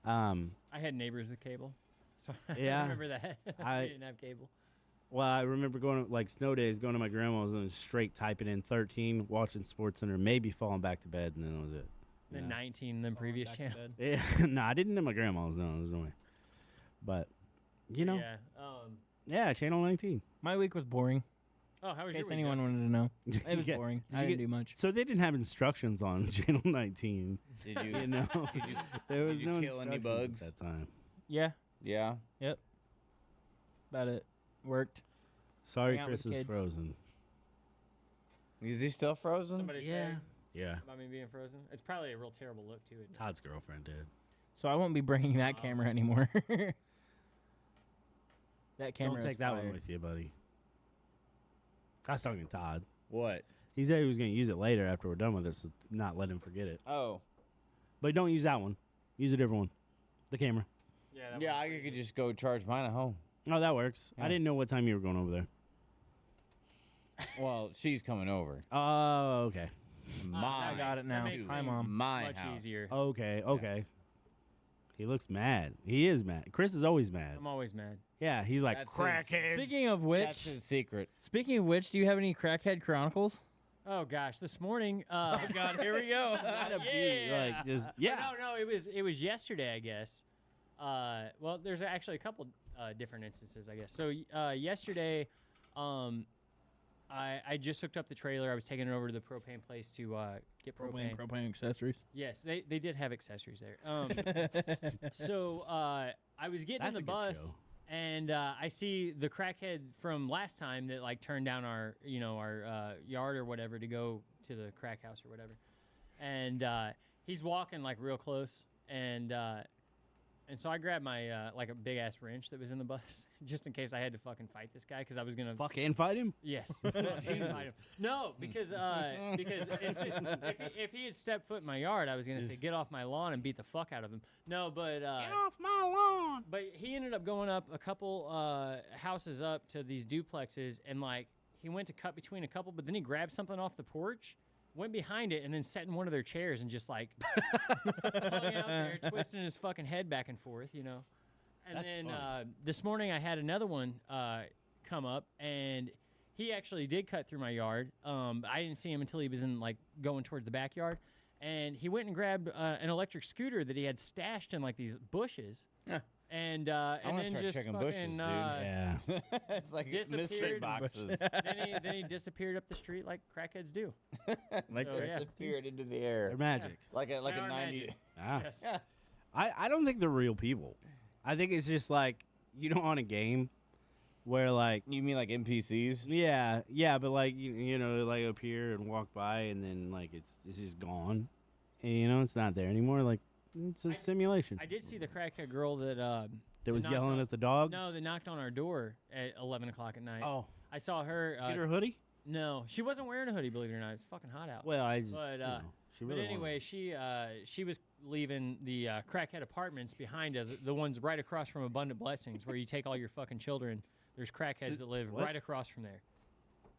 I had neighbors with cable. So Yeah. I remember that. I- I didn't have cable. Well, I remember going to, like, snow days, going to my grandma's and straight typing in 13, watching SportsCenter, maybe falling back to bed, and then that was it. Then Yeah. 19, then previous Back to channel. bed. Yeah, no, I didn't know my grandma's. No, there's no way. But, you know, Yeah. Channel 19. My week was boring. Oh, how was In your case week, anyone Justin? wanted to know, it was Yeah. boring. Did I you didn't get- do much. So they didn't have instructions on Channel 19. Did you? You know, Did you, there was did you no kill any instructions bugs? at that time. Yeah, Yeah. about it. Worked. Sorry, Hang out with Chris is kids. frozen. Is he still frozen? Somebody Yeah. say. Yeah. about me being frozen. It's probably a real terrible look too. Isn't it? Todd's girlfriend did. So I won't be bringing that camera anymore. That camera. Don't take is that one fired. with you, buddy. I was talking to Todd. What? He said he was going to use it later after we're done with it, so not let him forget it. Oh. But don't use that one. Use a different one. The camera. Yeah. That Yeah, one's I crazy. could just go charge mine at home. Oh, that works. Yeah. I didn't know what time you were going over there. Well, she's coming over. Oh, okay. My I got it That now. makes Hi, things Mom. My much house. easier. Okay. He looks mad. He is mad. Chris is always mad. I'm always mad. Yeah, he's like, That's crackhead. Speaking of That's which, his secret. do you have any Crackhead Chronicles? Oh gosh, this morning. Oh, God, here we go. Not a beauty. Yeah. Like, just, yeah. No, it was yesterday, I guess. Well, there's actually a couple different instances, I guess. So yesterday, I just hooked up the trailer. I was taking it over to the propane place to get propane. Propane accessories. Yes, they did have accessories there. So I was getting That's in a the good bus, show. and I see the crackhead from last time that like turned down our yard or whatever to go to the crack house or whatever, and he's walking like real close, and so I grabbed my like a big ass wrench that was in the bus just in case I had to fucking fight this guy because I was gonna Fucking fight him? Yes. No, because if he had stepped foot in my yard, I was gonna say get off my lawn and beat the fuck out of him. No, but Get off my lawn. but he ended up going up a couple houses up to these duplexes, and like he went to cut between a couple, but then he grabbed something off the porch, went behind it, and then sat in one of their chairs and just like hung out there, twisting his fucking head back and forth, you know. And That's then funny. this morning I had another one come up, and he actually did cut through my yard. I didn't see him until he was in like going towards the backyard, and he went and grabbed an electric scooter that he had stashed in like these bushes. Yeah. And wanna then start just checking fucking bushes, dude. Yeah. It's like mystery disappeared. boxes. then he disappeared up the street like crackheads do. Like So, they're yeah. disappeared into the air. They're magic. Like a They are 90. magic. Ah. Yes. I don't think they're real people. I think it's just like, you know, on a game where like, You mean like NPCs? yeah, but like, you know, like appear and walk by and then like it's just gone. And, you know, it's not there anymore. Like, it's a simulation. I did see the crackhead girl that that was knocked yelling on- at the dog. no, that knocked on our door at 11 o'clock at night. Oh, I saw her. get her hoodie? No, she wasn't wearing a hoodie. Believe it or not, it's fucking hot out. Well, I just, But, you know, she But really anyway, she was leaving the crackhead apartments behind us, the ones right across from Abundant Blessings, where you take all your fucking children. There's crackheads that live what? right across from there.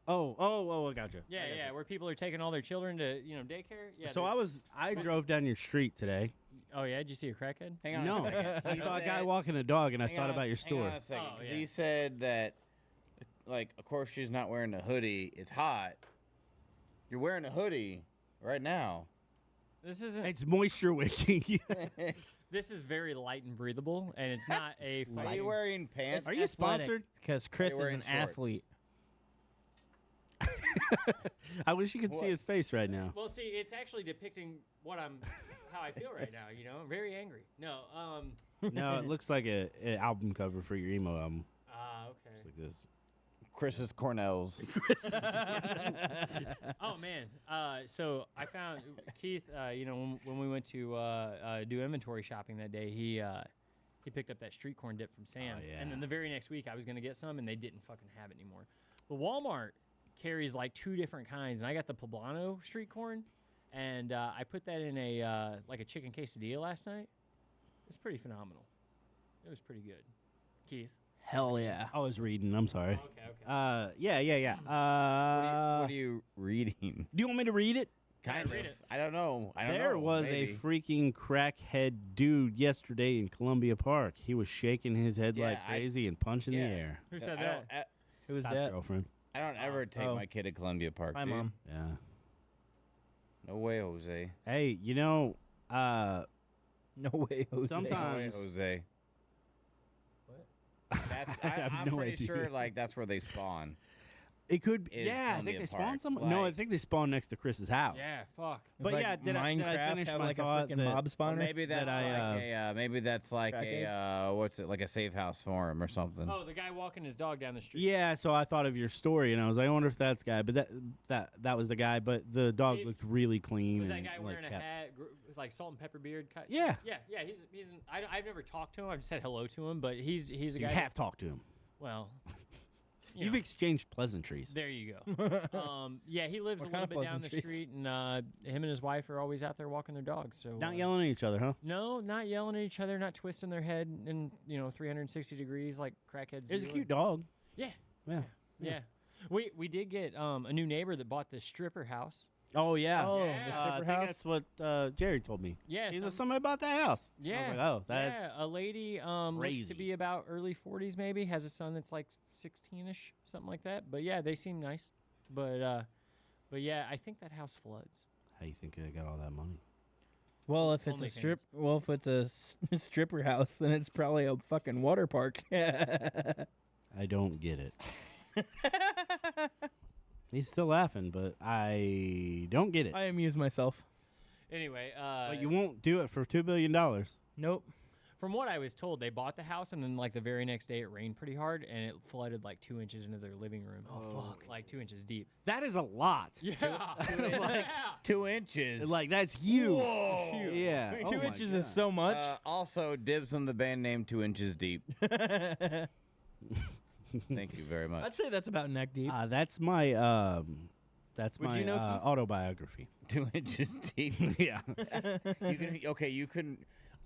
I gotcha. Yeah, I gotcha. yeah, where people are taking all their children to daycare. Yeah. So there's- I drove down your street today. Oh yeah, did you see a crackhead? Hang on No, a second. I He saw a guy said- walking a dog, and I hang thought on- about your Hang store. on a second, Oh, 'cause yeah. he said that, like, of course she's not wearing a hoodie. It's hot. You're wearing a hoodie right now. This isn't. It's moisture wicking. This is very light and breathable, and it's not a Are fight. you wearing pants? Are you sponsored? Because Chris is wearing an shorts. athlete. I wish you could see What? his face right now. Well, see, it's actually depicting how I feel right now. You know, I'm very angry. No, No, it looks like a album cover for your emo album. okay. Like this. Chris's Cornells. Oh man. So I found Keith. When we went to do inventory shopping that day, he picked up that street corn dip from Sam's, yeah. and then the very next week I was gonna get some, and they didn't fucking have it anymore. But Walmart carries like 2 different kinds, and I got the poblano street corn, and I put that in a like a chicken quesadilla last night. It's pretty phenomenal. It was pretty good. Keith. Hell yeah. I was reading. I'm sorry. Okay. Yeah. What are you reading? Do you want me to read it? Kind read of. it. I don't know. There was maybe. a freaking crackhead dude yesterday in Columbia Park. He was shaking his head Yeah, like crazy and punching yeah. the air. Who said I that? don't, Who was That's that? girlfriend. I don't ever take Oh. my kid to Columbia Park. Hi, dude. Mom. Yeah. No way, Jose. Hey, you know, No way, Jose. Sometimes- No way, Jose. What? That's, I have I'm no pretty idea. sure like that's where they spawn. It could. is Yeah, I think Columbia they spawned Park. some. No, I Like- think they spawned next to Chris's house. Yeah, fuck. It's But like yeah, did I Minecraft finish have my like a thought freaking that- mob spawner? Maybe that's I, like a maybe that's like a what's it, like a safe house farm or something. Oh, the guy walking his dog down the street. Yeah, so I thought of your story, and I was like, I wonder if that's guy. But that was the guy. But the dog It- looked really clean. Was that and, guy like, wearing a kept- hat with like salt and pepper beard? Yeah. Yeah. I've never talked to him. I've just said hello to him, but he's a So guy. you have talked to him. Well, you You've know, exchanged pleasantries. there you go. Yeah, he lives What a kind little of bit down the pleasantries? street, and him and his wife are always out there walking their dogs. So Not yelling at each other, huh? No, not yelling at each other, not twisting their head in 360 degrees like crackheads. It was a do. cute dog. Yeah, Yeah. yeah. We did get a new neighbor that bought this stripper house. Oh yeah. Oh, Yeah. the I stripper think house. that's what Jerry told me. Yeah, He's some- somebody bought that house. Yeah. I was like, oh, that's yeah, a lady looks crazy. to be about early 40s maybe, has a son that's like 16ish, something like that. But yeah, they seem nice. But yeah, I think that house floods. how you think they got all that money? Well, if it's a stripper house, then it's probably a fucking water park. I don't get it. He's still laughing, but I don't get it. I amuse myself. Anyway, But you won't do it for $2 billion. Nope. from what I was told, they bought the house and then like the very next day it rained pretty hard and it flooded like 2 inches into their living room. Oh, fuck. Like 2 inches deep. That is a lot. Yeah. Like- 2 inches. Like that's huge. Whoa. Yeah. Two Oh my inches God. is so much. Also, dibs on the band name 2 Inches Deep. Thank you very much. I'd say that's about neck deep. That's my Would you know, Keith? autobiography. 2 Inches Deep. Yeah. You can.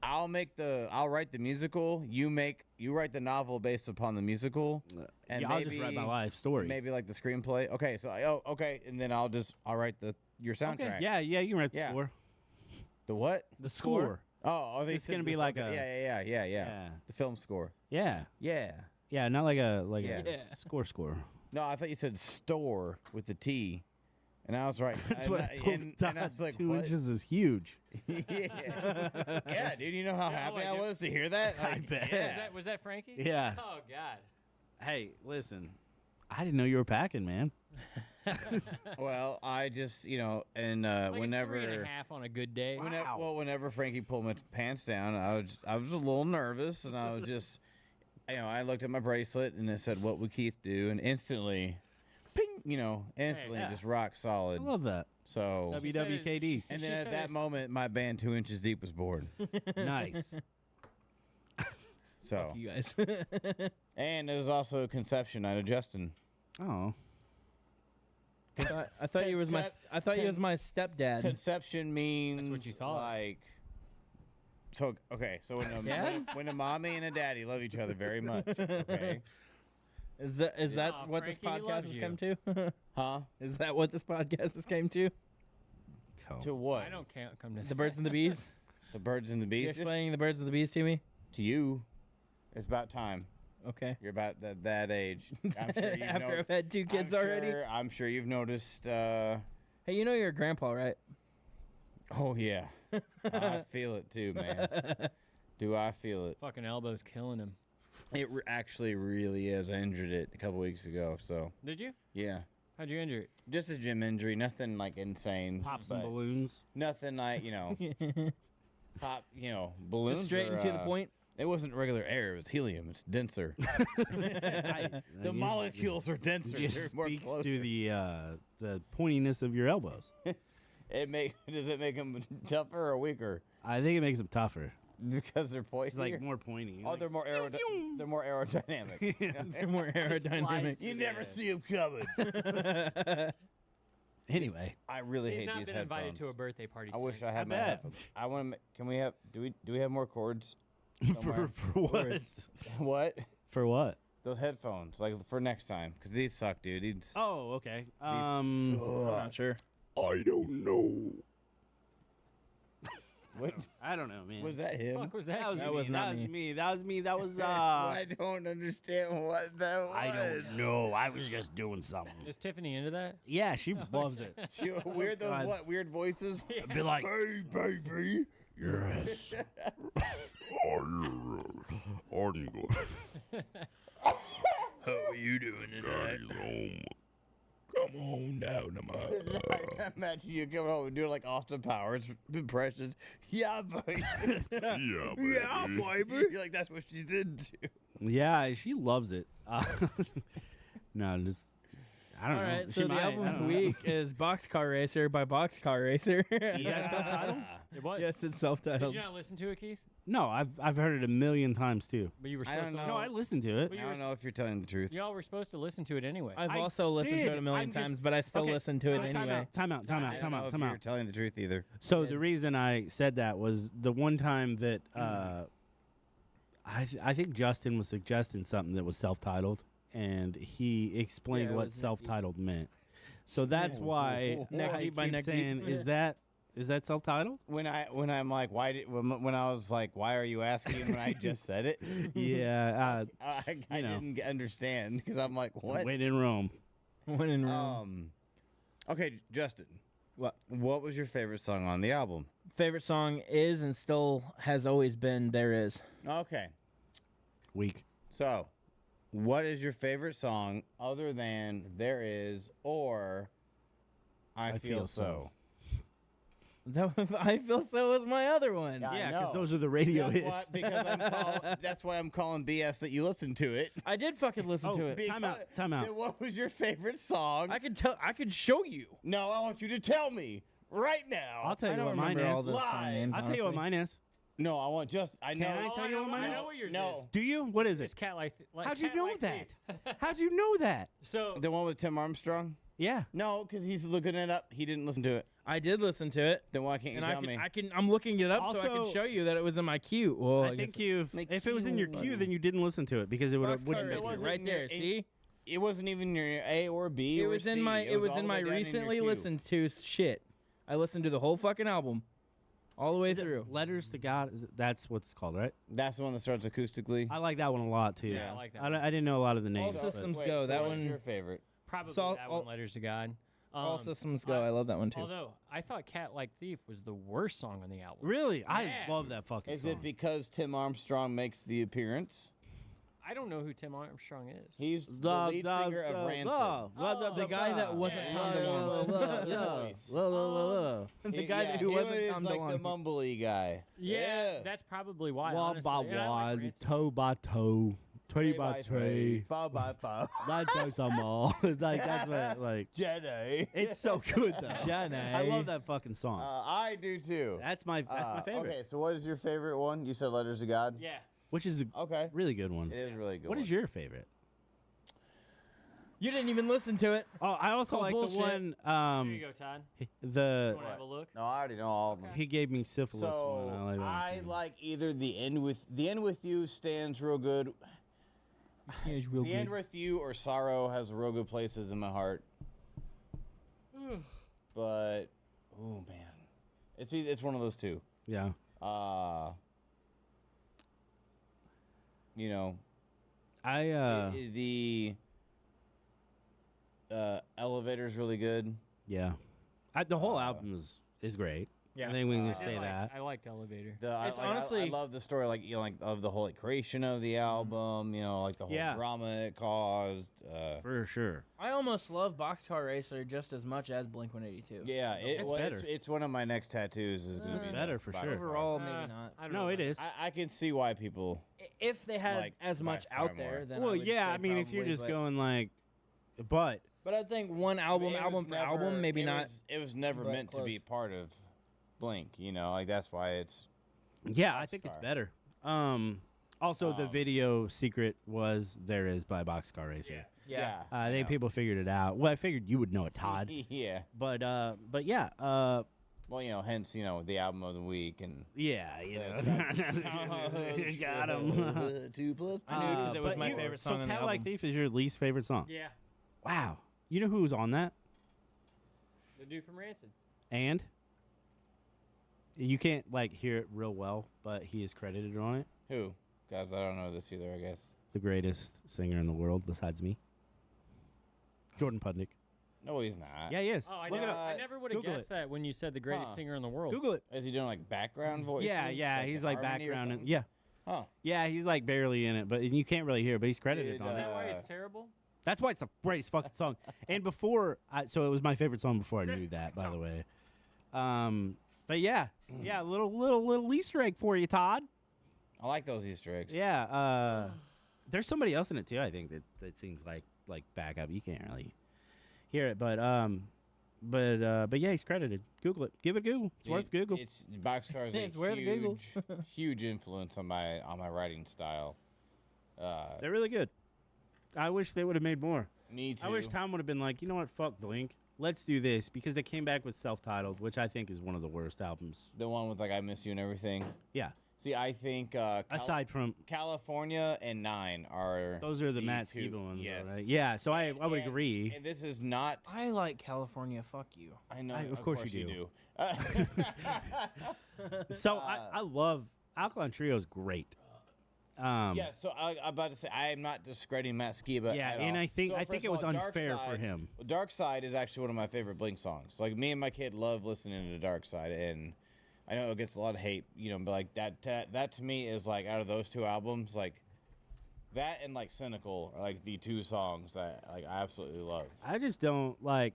I'll write the musical. You write the novel based upon the musical. And yeah, I'll just write my life story. Maybe like the screenplay. Okay, so okay, and then I'll write your soundtrack. Okay. Yeah, you can write the Yeah. score. The what? The score. Oh, they It's said gonna be this- like okay, a- yeah. The film score. Yeah. Yeah. Yeah, not like a Yeah. score. No, I thought you said store with the T, and I was right. That's what I told and Todd. I was like, 2 what? inches is huge. yeah, dude. You know how happy I I do. was to hear that. I Like, bet. yeah. Was that Frankie? Yeah. Oh God. Hey, listen. I didn't know you were packing, man. Well, I just and Like it's whenever 3.5 on a good day. Wow. whenever Frankie pulled my pants down, I was a little nervous, and I was just I looked at my bracelet and it said, "What would Keith do?" And instantly, ping, instantly yeah. just rock I solid. love that. So She said it- WWKD. and she then at said that it- moment, my band 2 Inches Deep was born. Nice. So You guys. and it was also conception night of Justin. Oh. I thought you was my. I thought you was my stepdad. Conception means you thought. like. So okay, so when a mommy and a daddy love each other very much, okay, Is that Nah, what this Frankie, he podcast loves has you. come to? huh? Is that what this podcast has came to? To what? I don't come to The birds and the bees. The birds and the bees. You're Just explaining the birds and the bees to me. to you, it's about time. Okay. You're about that age. I'm sure you've After I've had 2 kids already. I'm sure you've noticed. Hey, you know you're a grandpa, right? Oh yeah, I feel it too, man. Do I feel it? Fucking elbows killing him. It actually really is. I injured it a couple weeks ago, so Did you? yeah. How'd you injure it? Just a gym injury, nothing like insane. Pop some but balloons. Nothing like pop, balloons. Just straight and to the point. It wasn't regular air; it was helium. It's denser. The molecules are denser. Just They're more speaks closer. to the pointiness of your elbows. Does it make them tougher or weaker? I think it makes them tougher. Because they're pointy. It's like more pointy. Oh, Like, they're more they're more aerodynamic. They're more aerodynamic. You never see them coming. anyway. I really He's hate not these been headphones. invited to a birthday party. I wish since. I had my bet. headphones. I want to. Can we have? Do we have more cords? for, Somewhere. for what? What? For what? Those headphones, like for next time, because these suck, dude. These. Oh, okay. these I'm not sure. I don't know. What I don't know, man. was that? Him? Fuck was that? That was That me. was not that was me. me. That was me. That was I don't understand what that was. I don't know. I was just doing something. Is Tiffany into that? Yeah, she loves it. Weird those God. what weird voices? Be like, Hey baby. yes. How are you doing tonight? on down to my. Imagine you come home and do like Austin Powers impressions. Yeah, baby. Yeah, baby. You're like, that's what she's into. Yeah, she loves it. No, just I don't All know. right, She so the might, I album of don't the know. week is Boxcar Racer by Boxcar Racer. Is that self-titled? It was. Yes, it's Did self-titled. you not listen to it, Keith? No, I've heard it a million times too. But you were I supposed don't to. know. Listen. No, I listened to it. But I you were don't know if you're telling the truth. Y'all were supposed to listen to it anyway. I've I also listened to did. it a million I'm just- times, but I still okay, listen to it so anyway. Time out. I don't know if you're telling the truth either. So Yeah. the reason I said that was the one time that I think Justin was suggesting something that was self-titled, and he explained Yeah, it what was Neck self-titled meant. So that's why Neck I deep by keep neck deep. saying, is that self-titled? When I'm like, when I was like, why are you asking when I just said it? Yeah, I You know. didn't understand because I'm like, what? when in Rome. When in Rome. Okay, Justin. What? What was your favorite song on the album? Favorite song is and still has always been There Is. Okay, Weak. so what is your favorite song other than There Is or I Feel So? That I Feel So was my other one. Yeah, I Yeah, because know. those are the radio Guess hits. what? Because that's why I'm calling BS that you listened to it. I did fucking listen Oh, to it. Time out, time out. Then what was your favorite song? I could tell. I could show you. No, I want you to tell me right now. I'll tell I you don't what mine remember all is. the song Live. names. I'll tell you what honestly. mine is. No, I want just. I know. I tell you what mine I is? know what yours No. is. Do you? What is It's it? cat like. How'd you Cat know Like that? Thief. How'd you know that? So The one with Tim Armstrong? Yeah. No, because he's looking it up. He didn't listen to it. I did listen to it, Then why can't you and tell me? I can. I'm looking it up so I can Also- show you that it was in my queue. Well, I think you've. Make If it was in your you- queue, then you didn't listen to it because it would have. Boxcar wouldn't Racer, it wasn't right in your- there. See, It wasn't even your A or B. it or was in C. my. It was all in the my way down your recently queue. listened to shit. I listened to the whole fucking album, all the way Is it through. Letters to God. That's what it's called, right? That's the one that starts acoustically. I like that one a lot too. Yeah, I like that I one. didn't know a lot of the names. All but- systems Wait, go. so That what's one. your favorite? probably So that I'll- one, Letters to God. All systems go. I love that one too. Although I thought Cat Like Thief was the worst song on the album. Really, I Yeah. love that fucking Is song. it because Tim Armstrong makes the appearance? I don't know who Tim Armstrong is. He's the lead singer of Rancid. The guy that wasn't Tom DeLonge. The guy Yeah, who he wasn't was Tom like DeLonge. the mumbly guy. Yeah, that's probably why. Wah honestly. ba And I wah, like Rancid. toe by toe, tree by tree. Bow by bow. That's so small. Like that's what like. Jenny. It's so good though. Jenny. I love that fucking song. I do too. That's my favorite. Okay, so what is your favorite one? You said Letters to God? Yeah. Which is a Okay. really good one. It is a really good. What one. is your favorite? You didn't even listen to it. Oh, I also Called like bullshit. the one. There you go, Todd. The You want to have a look? No, I already know all of them. he gave me syphilis So one. I like that one I too. like either the end with you stands real good. The end with you or sorrow has real good places in my heart. But oh man, it's one of those two. Yeah. You know, I the elevator's really good. yeah. The whole album is great. Yeah. I think we can I just did say like- that. I liked Elevator. It's I honestly- love the story, like like of the whole creation of the album. You know, like the whole Yeah. drama it caused. For sure. I almost love Boxcar Racer just as much as Blink 182. Yeah, It's better. It's one of my next tattoos. Is gonna It's be better the for Boxcar. sure. Overall, Uh, maybe not. I don't No, know it about is. I can see why people. If they had Like as much Boxcar out more. there, then Well, I would yeah. say I mean, if you're probably, just but- going like, but But I think one album, I mean, it album was for album, maybe it not. Was, it was never but meant to be close. part of Blink. You know, like that's why it's. yeah, I think it's Boxcar. better. Also, the video secret was There Is by Boxcar Racer. Yeah. I I think know. people figured it out. Well, I figured you would know it, Todd. Yeah. But yeah, Well, you know, hence the album of the week and. yeah, you know, Got got him. 2 plus 2. I knew 'cause it was my favorite song So, on the Cat Like album. Thief is your least favorite song? Yeah, Wow. You know who was on that? the dude from Rancid. And you can't like hear it real well, but he is credited on it. Who? Guys, I don't know this either. I guess. The greatest singer in the world besides me, Jordan Pudnick. No, he's not. Yeah, he is. Oh, I Look never, it up. I never would have Google guessed that when you said the greatest Huh. singer in the world. Google it. Is he doing like background voices? Yeah, yeah, he's like harmony or background. something? Yeah, Huh. yeah, he's like barely in it, but you can't really hear. But he's credited Did, on Is it. that why Uh, it's terrible? That's why it's the greatest fucking song. And so it was my favorite song before I knew that, by the way. But yeah, little Easter egg for you, Todd. I like those Easter eggs. Yeah, there's somebody else in it too. I think that sings like backup. You can't really hear it, but yeah, he's credited. Google it. Give it a Google. It's worth Google. It's Boxcar is a It's worth Google. huge influence on my writing style. They're really good. I wish they would have made more. Me too. I wish Tom would have been like, you know what, fuck Blink. Let's do this, because they came back with self-titled, which I think is one of the worst albums. The one with like I Miss You and everything. Yeah. See, I think Aside from California and Nine are those are the Matt two. Skiba ones, Yes. though, right? Yeah. So I would And- agree. And this is not. I like California. Fuck you. I know. Of course you do. do. So I love Alkaline Trio is great. Yeah, so I'm about to say I am not discrediting Matt Skiba. Yeah, at and all. I think So it first of was all, Dark unfair for Side- him. Dark Side is actually one of my favorite Blink songs. Like me and my kid love listening to Dark Side, and I know it gets a lot of hate, but like that to me is like out of those two albums, like that and like Cynical are like the two songs that like I absolutely love. I just don't like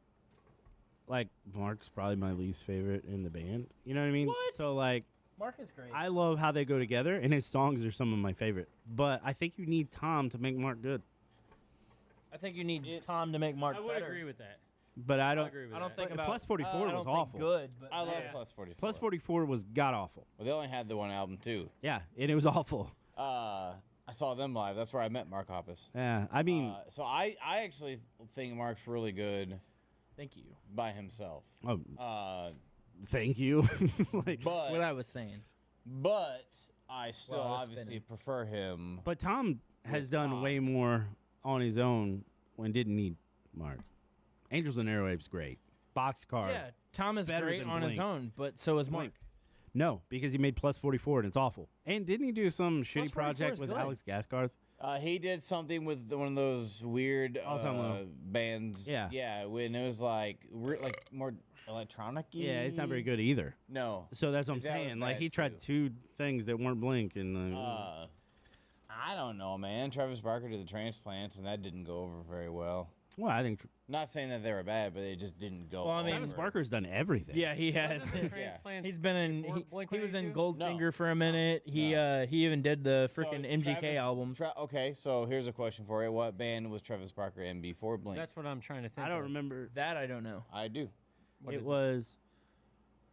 Mark's probably my least favorite in the band. You know what I mean? What? So like Mark is great. I love how they go together, and his songs are some of my favorite. But I think you need Tom to make Mark good. I think you need Tom to make Mark I would better. agree with that. But I I don't. agree with I don't that. think about Plus 44 I don't was think awful. good, but I love Yeah. Plus 44. Plus 44 was god awful. Well, they only had the one album too. Yeah, and it was awful. I saw them live. That's where I met Mark Hoppus. Yeah, I mean, So I actually think Mark's really good Thank you. by himself. thank you. Like, But What I was saying. But I still Well, it's obviously spinning. Oh, prefer him. but Tom has With done Tom. way more on his own when didn't need Mark. Angels and Airwaves great. Boxcar. Yeah, Tom is better great than on his Blink. own, but so is Mark. Blink. No, because he made Plus 44 and it's awful. And didn't he do some shitty 44 project is with good. Alex Gaskarth? He did something with one of those weird All Time Low. bands. Yeah. Yeah, when it was like more electronic. Yeah, it's not very good either. No. So that's what I'm That was saying. Like bad, he tried too. two things that weren't Blink, and I don't know, man. Travis Barker did the Transplants, and that didn't go over very well. well, I think Not saying that they were bad, but they just didn't go. Well, I mean- Travis over. Barker's done everything. Yeah, he has. Wasn't the Transplants He's been in. before He was in Blink-182? Goldfinger for a minute. He even did the So, freaking MGK Travis- album. Okay, so here's a question for you: what band was Travis Barker in before Blink? That's what I'm trying to think. I don't of. remember. That I don't know. I do. What It is was.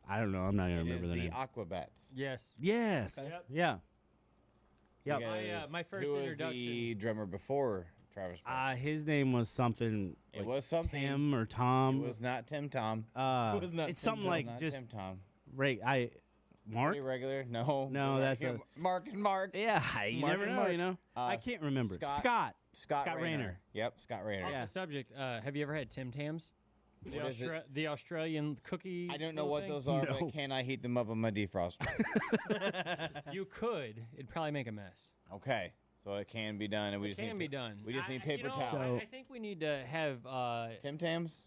I don't know. I'm not gonna It remember is the the name. Aquabats. Yes. Yes. Okay. Yep. Yeah. Yep. Because my first who was introduction- the drummer before Travis Barker? His name was something. It like was something. Tim or Tom. It was not Tim Tom. It was not it's Tim something Tom. like not just Tim Tom. Mark. Pretty regular? No. No, Mark- that's yeah, a- Mark and Mark. Yeah, you Mark never and know. Mark. You know. I S- can't remember. Scott- Scott Scott Rayner. Rayner. Yep, Scott Rayner. Off Yeah. the subject, have you ever had Tim Tams? The, What is it? the Australian cookie. I don't know little what thing? those are, No. but can I heat them up on my defroster? You could. It'd probably make a mess. Okay, so it can be done, and we It just can need be done. We just need I- paper you know, towel. So- I think we need to have Tim Tams.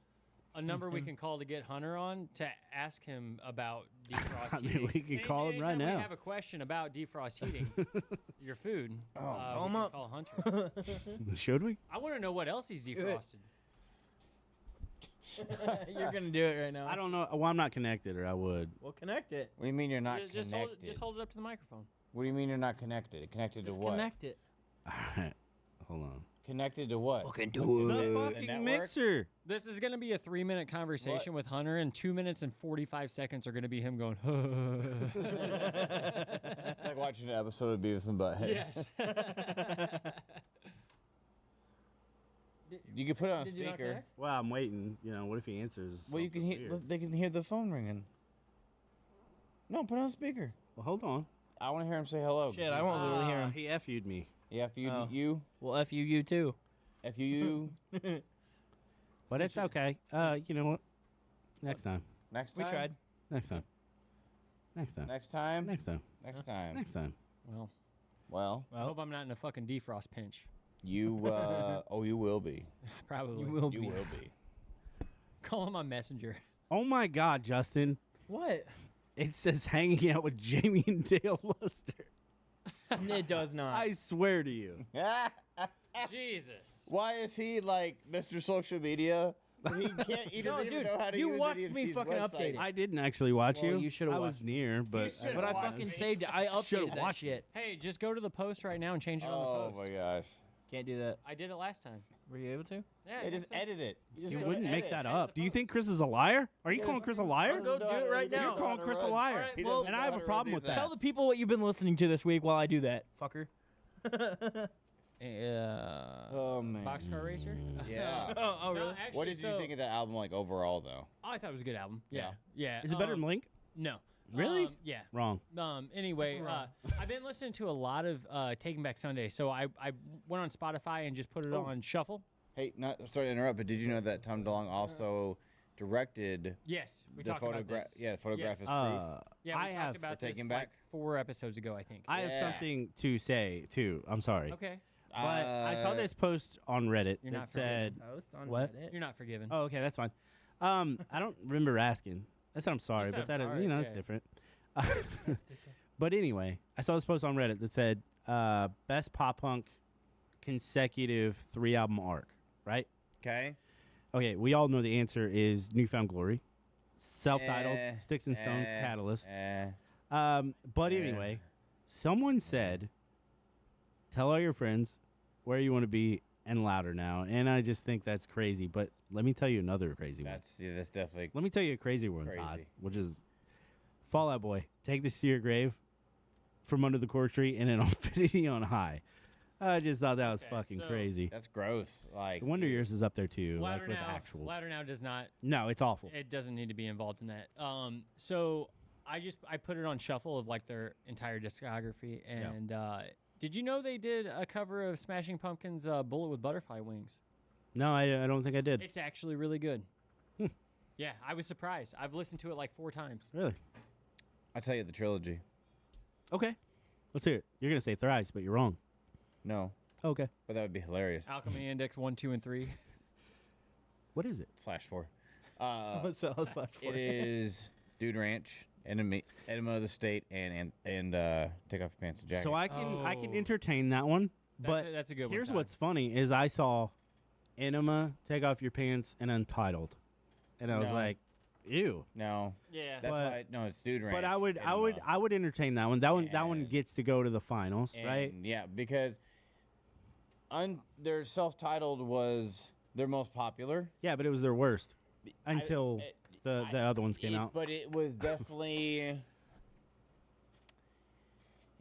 a number we can call to get Hunter on to ask him about defrost I mean, heating. we could call him right Anytime now. We have a question about defrost heating your food. Call we him can up. Call Hunter. Should we? I want to know what else he's it. defrosted. You're gonna do it right now. I don't know. Well, I'm not connected, or I would. We'll connect it. What do you mean you're not Just connected? just hold it up to the microphone. What do you mean you're not connected? Connected Just to what? connect it. All right. Hold on. Connected to what? Fucking The do The fucking network? mixer. This is going to be a 3-minute conversation with Hunter, and 2 minutes and 45 seconds are going to be him going, It's like watching an episode of Beavis and Butthead. yes. You can put it on a Did you not speaker. connect? Well, I'm waiting. You know, what if he answers? Well, you can something hear. weird? They can hear the phone ringing. No, put it on speaker. Well, hold on. I want to hear him say hello. Shit, I won't literally hear him. He FU'd me. Yeah, if you Oh. you Well, F you too. if you But it's okay. You know what? Next time. next We time. tried. Next time. Next time. Next time. Next time. Next time. Next time. Well, Well, I hope I'm not in a fucking defrost pinch. you oh you will be. Probably. You will You be. will be. Call him on Messenger. Oh my God, Justin! What? It says hanging out with Jamie and Dale Luster. It does not. I swear to you. Jesus. Why is he like Mr. Social Media? He can't. He doesn't even dude, know how to you use watched any of me these fucking websites. update it. I didn't actually watch Well, you. you should've I was watched near, but should've But I watched fucking it. saved it. I Should've updated that watched it. shit. Hey, just go to the post right now and change it on the Oh post. my gosh! Can't do that. I did it last time. Were you able to? Yeah, Hey, I just think so. edit it. You just you go wouldn't edit make it. that Edit up. the Do you post. think Chris is a liar? Are you Yeah, calling Chris a liar? Go do it right now. You're calling Chris a Run. liar. Alright, He well, doesn't and I know have how a to problem run with these that. Tell apps. the people what you've been listening to this week while I do that, fucker. Oh man. Boxcar Racer? Yeah. Oh, No, really? actually, What did you so- think of that album like overall though? I thought it was a good album. Yeah. Yeah. Is it better than Link? No. Really? Yeah. Wrong. Anyway, I've been listening to a lot of Taking Back Sunday, so I went on Spotify and just put it on shuffle. Hey, not sorry to interrupt, but did you know that Tom DeLonge also directed Yes, we the talked about photograph? this. Yeah, photograph Yes. is proof. Yeah, we I talked have about For this Taking like Back? 4 episodes ago, I think. I have Yeah. something to say too. I'm sorry, Okay, but I saw Uh, this post on Reddit You're that not said, Post on What? Reddit. you're not forgiven. "Oh, okay, that's fine." I don't remember asking. I said I'm sorry, said but I'm that sorry, you know, it's yeah. different. But anyway, I saw this post on Reddit that said, "Best pop punk consecutive 3-album arc." Right? Okay. Okay, we all know the answer is Newfound Glory, self-titled, Eh, Sticks and Stones, eh, Catalyst. eh. But Yeah. anyway, someone said, "Tell all your friends where you want to be and louder now." And I just think that's crazy. But let me tell you another crazy one. That's definitely Let me tell you a crazy one, Todd, Crazy. which is Fall Out Boy. Take this to your grave from under the cork tree and then Infinity on High. I just thought that was Okay, fucking so- crazy. that's gross. Like The Wonder dude. Years is up there too, Louder like with now, actual. Louder Now does not. No, it's awful. It doesn't need to be involved in that. So I put it on shuffle of like their entire discography, and did you know they did a cover of Smashing Pumpkins' "Bullet with Butterfly Wings"? No, I don't think I did. It's actually really good. Yeah, I was surprised. I've listened to it like 4 times. Really? I'll tell you the trilogy. Okay. Let's hear it. You're gonna say thrice, but you're wrong. No, Okay. but that would be hilarious. Alchemy Index 1, 2, and 3. What is it? /4. It is Dude Ranch, Enema of the State, and Take Off Your Pants and Jacket. So I can Oh. entertain that one, but That's a good one. here's Todd. what's funny is I saw Enema, Take Off Your Pants, and Untitled, and I was No. like, ew. no, Yeah. that's But- why no, it's Dude Ranch. But I would Enema. entertain that one. That one And- gets to go to the finals, right? And, yeah, because their self-titled was their most popular Yeah, but it was their worst until I- the other ones came out. But it was definitely,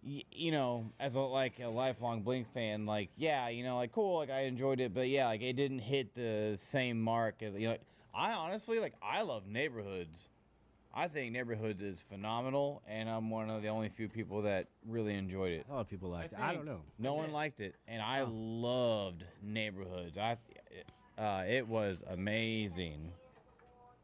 you know, as a lifelong Blink fan, like yeah, you know, like cool, like I enjoyed it, but yeah, like it didn't hit the same mark. As, you know, I honestly I love Neighborhoods. I think Neighborhoods is phenomenal, and I'm one of the only few people that really enjoyed it. A lot of people liked it. I don't think- know. No one liked it, and I loved Neighborhoods. It was amazing.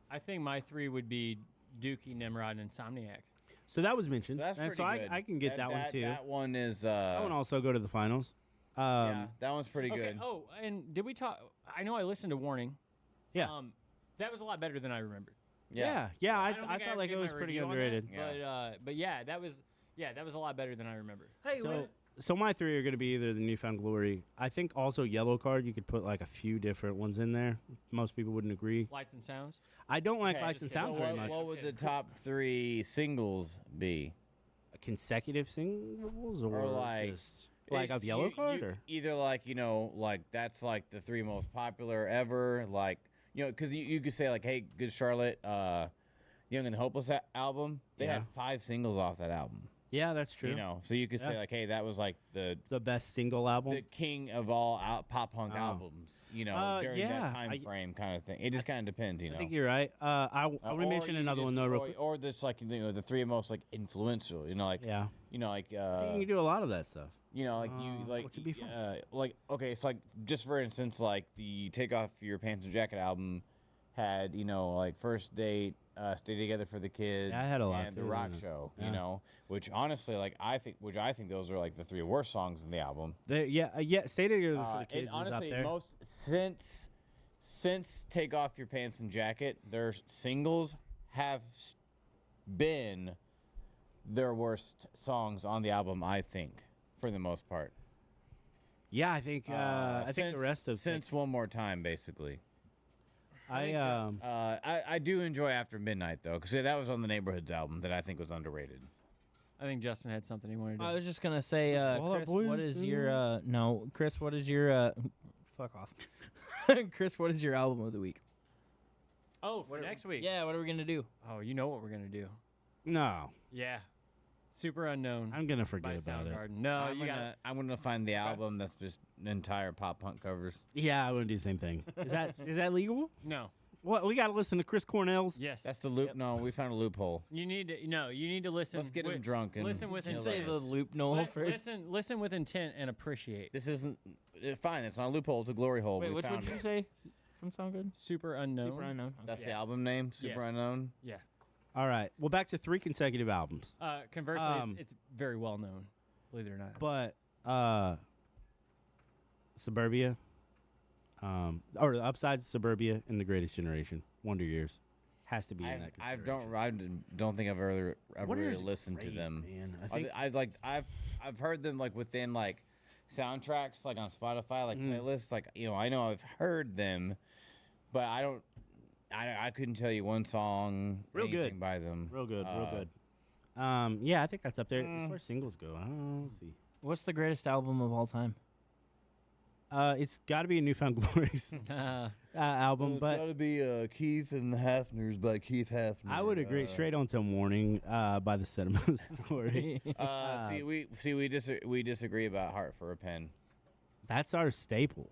I think my 3 would be Dookie, Nimrod, and Insomniac. So that was mentioned, So that's and pretty so good. I can get that, one too. That one is. That one also go to the finals. Yeah, that one's pretty Okay. good. Oh, and did we talk? I know I listened to Warning. Yeah. That was a lot better than I remembered. Yeah, don't I think felt ever like it gave my was pretty review on that, underrated. Yeah. But yeah, that was a lot better than I remembered. Hey, So my 3 are going to be either the Newfound Glory. I think also Yellow Card. You could put like a few different ones in there. Most people wouldn't agree. Lights and Sounds. I don't like Okay, Lights and just kidding. Sounds So very what, much. what would the top 3 singles be? Consecutive singles or, like- just like of Yellow Card or either that's like the 3 most popular ever, like because you could say like, hey, Good Charlotte, Young and the Hopeless album. They had Yeah. 5 singles off that album. yeah, that's true. So you could say Yeah. like, hey, that was like the The best single album. king of all pop punk Oh. albums. During yeah, that time frame kind of thing. It just kind of depends, I think you're right. I want to Or mention you another just- one though. Real or, quick. or this the 3 most influential. Yeah, I think you can do a lot of that stuff. what would be fun? okay, so just for instance, like the Take Off Your Pants and Jacket album had First Date, Stay Together for the Kids, Yeah, I had a lot and The too, Rock yeah. Show. Yeah. Which honestly, I think those are the 3 worst songs in the album. Yeah. Stay Together for the And Kids honestly, is up there. most since Take Off Your Pants and Jacket, their singles have been their worst songs on the album, I think, for the most part. Yeah, I think the rest of since one more time, basically. I I do enjoy After Midnight though, because that was on the Neighborhoods album that I think was underrated. I think Justin had something he wanted to. I was just gonna say, Fall Out Chris, Boy what is is your no, Chris, what is your fuck off, Chris, what is your album of the week? oh, for next week. Yeah, what are we gonna do? Oh, you know what we're gonna do. no, Yeah. Super Unknown I'm gonna by forget about it. Soundgarden. No, I'm you got gonna I'm gonna find the album that's just entire pop punk covers. Yeah, I wouldn't do the same thing. Is that legal? no. What we got to listen to Chris Cornell's? Yes. That's the loop. No, we found a loophole. You need to you need to listen. Let's get him with, drunk and listen with he'll Say intent. let the us. loop Noel first. Listen with intent and appreciate. This isn't fine. It's not a loophole. It's a glory hole. Wait, we which one found did you it. say from Soundgarden? Super Unknown. Super Unknown. That's Yeah. the album name. Super Yes. Unknown. Yeah. All right. Well, back to 3 consecutive albums, Conversely, Um, it's very well known. Believe it or not. but Suburbia, or the Upside, Suburbia, and The Greatest Generation, Wonder Years, has to be in that I consideration. don't think I've ever Wonder really Years is listened to great, them. Man, I think I've heard them like within like soundtracks like on Spotify like playlists like I know I've heard them, but I couldn't tell you one song Real good. anything by them. real good, real Uh, good. Yeah, I think that's up there as far as singles go. I don't know. Let's see. What's the greatest album of all time? It's got to be a Newfound Glories album, it's but got to be Keith and the Hafners by Keith Hafner. I would agree. Straight on till morning by the Cinema Story. We disagree about Heart for a Pen. That's our staple.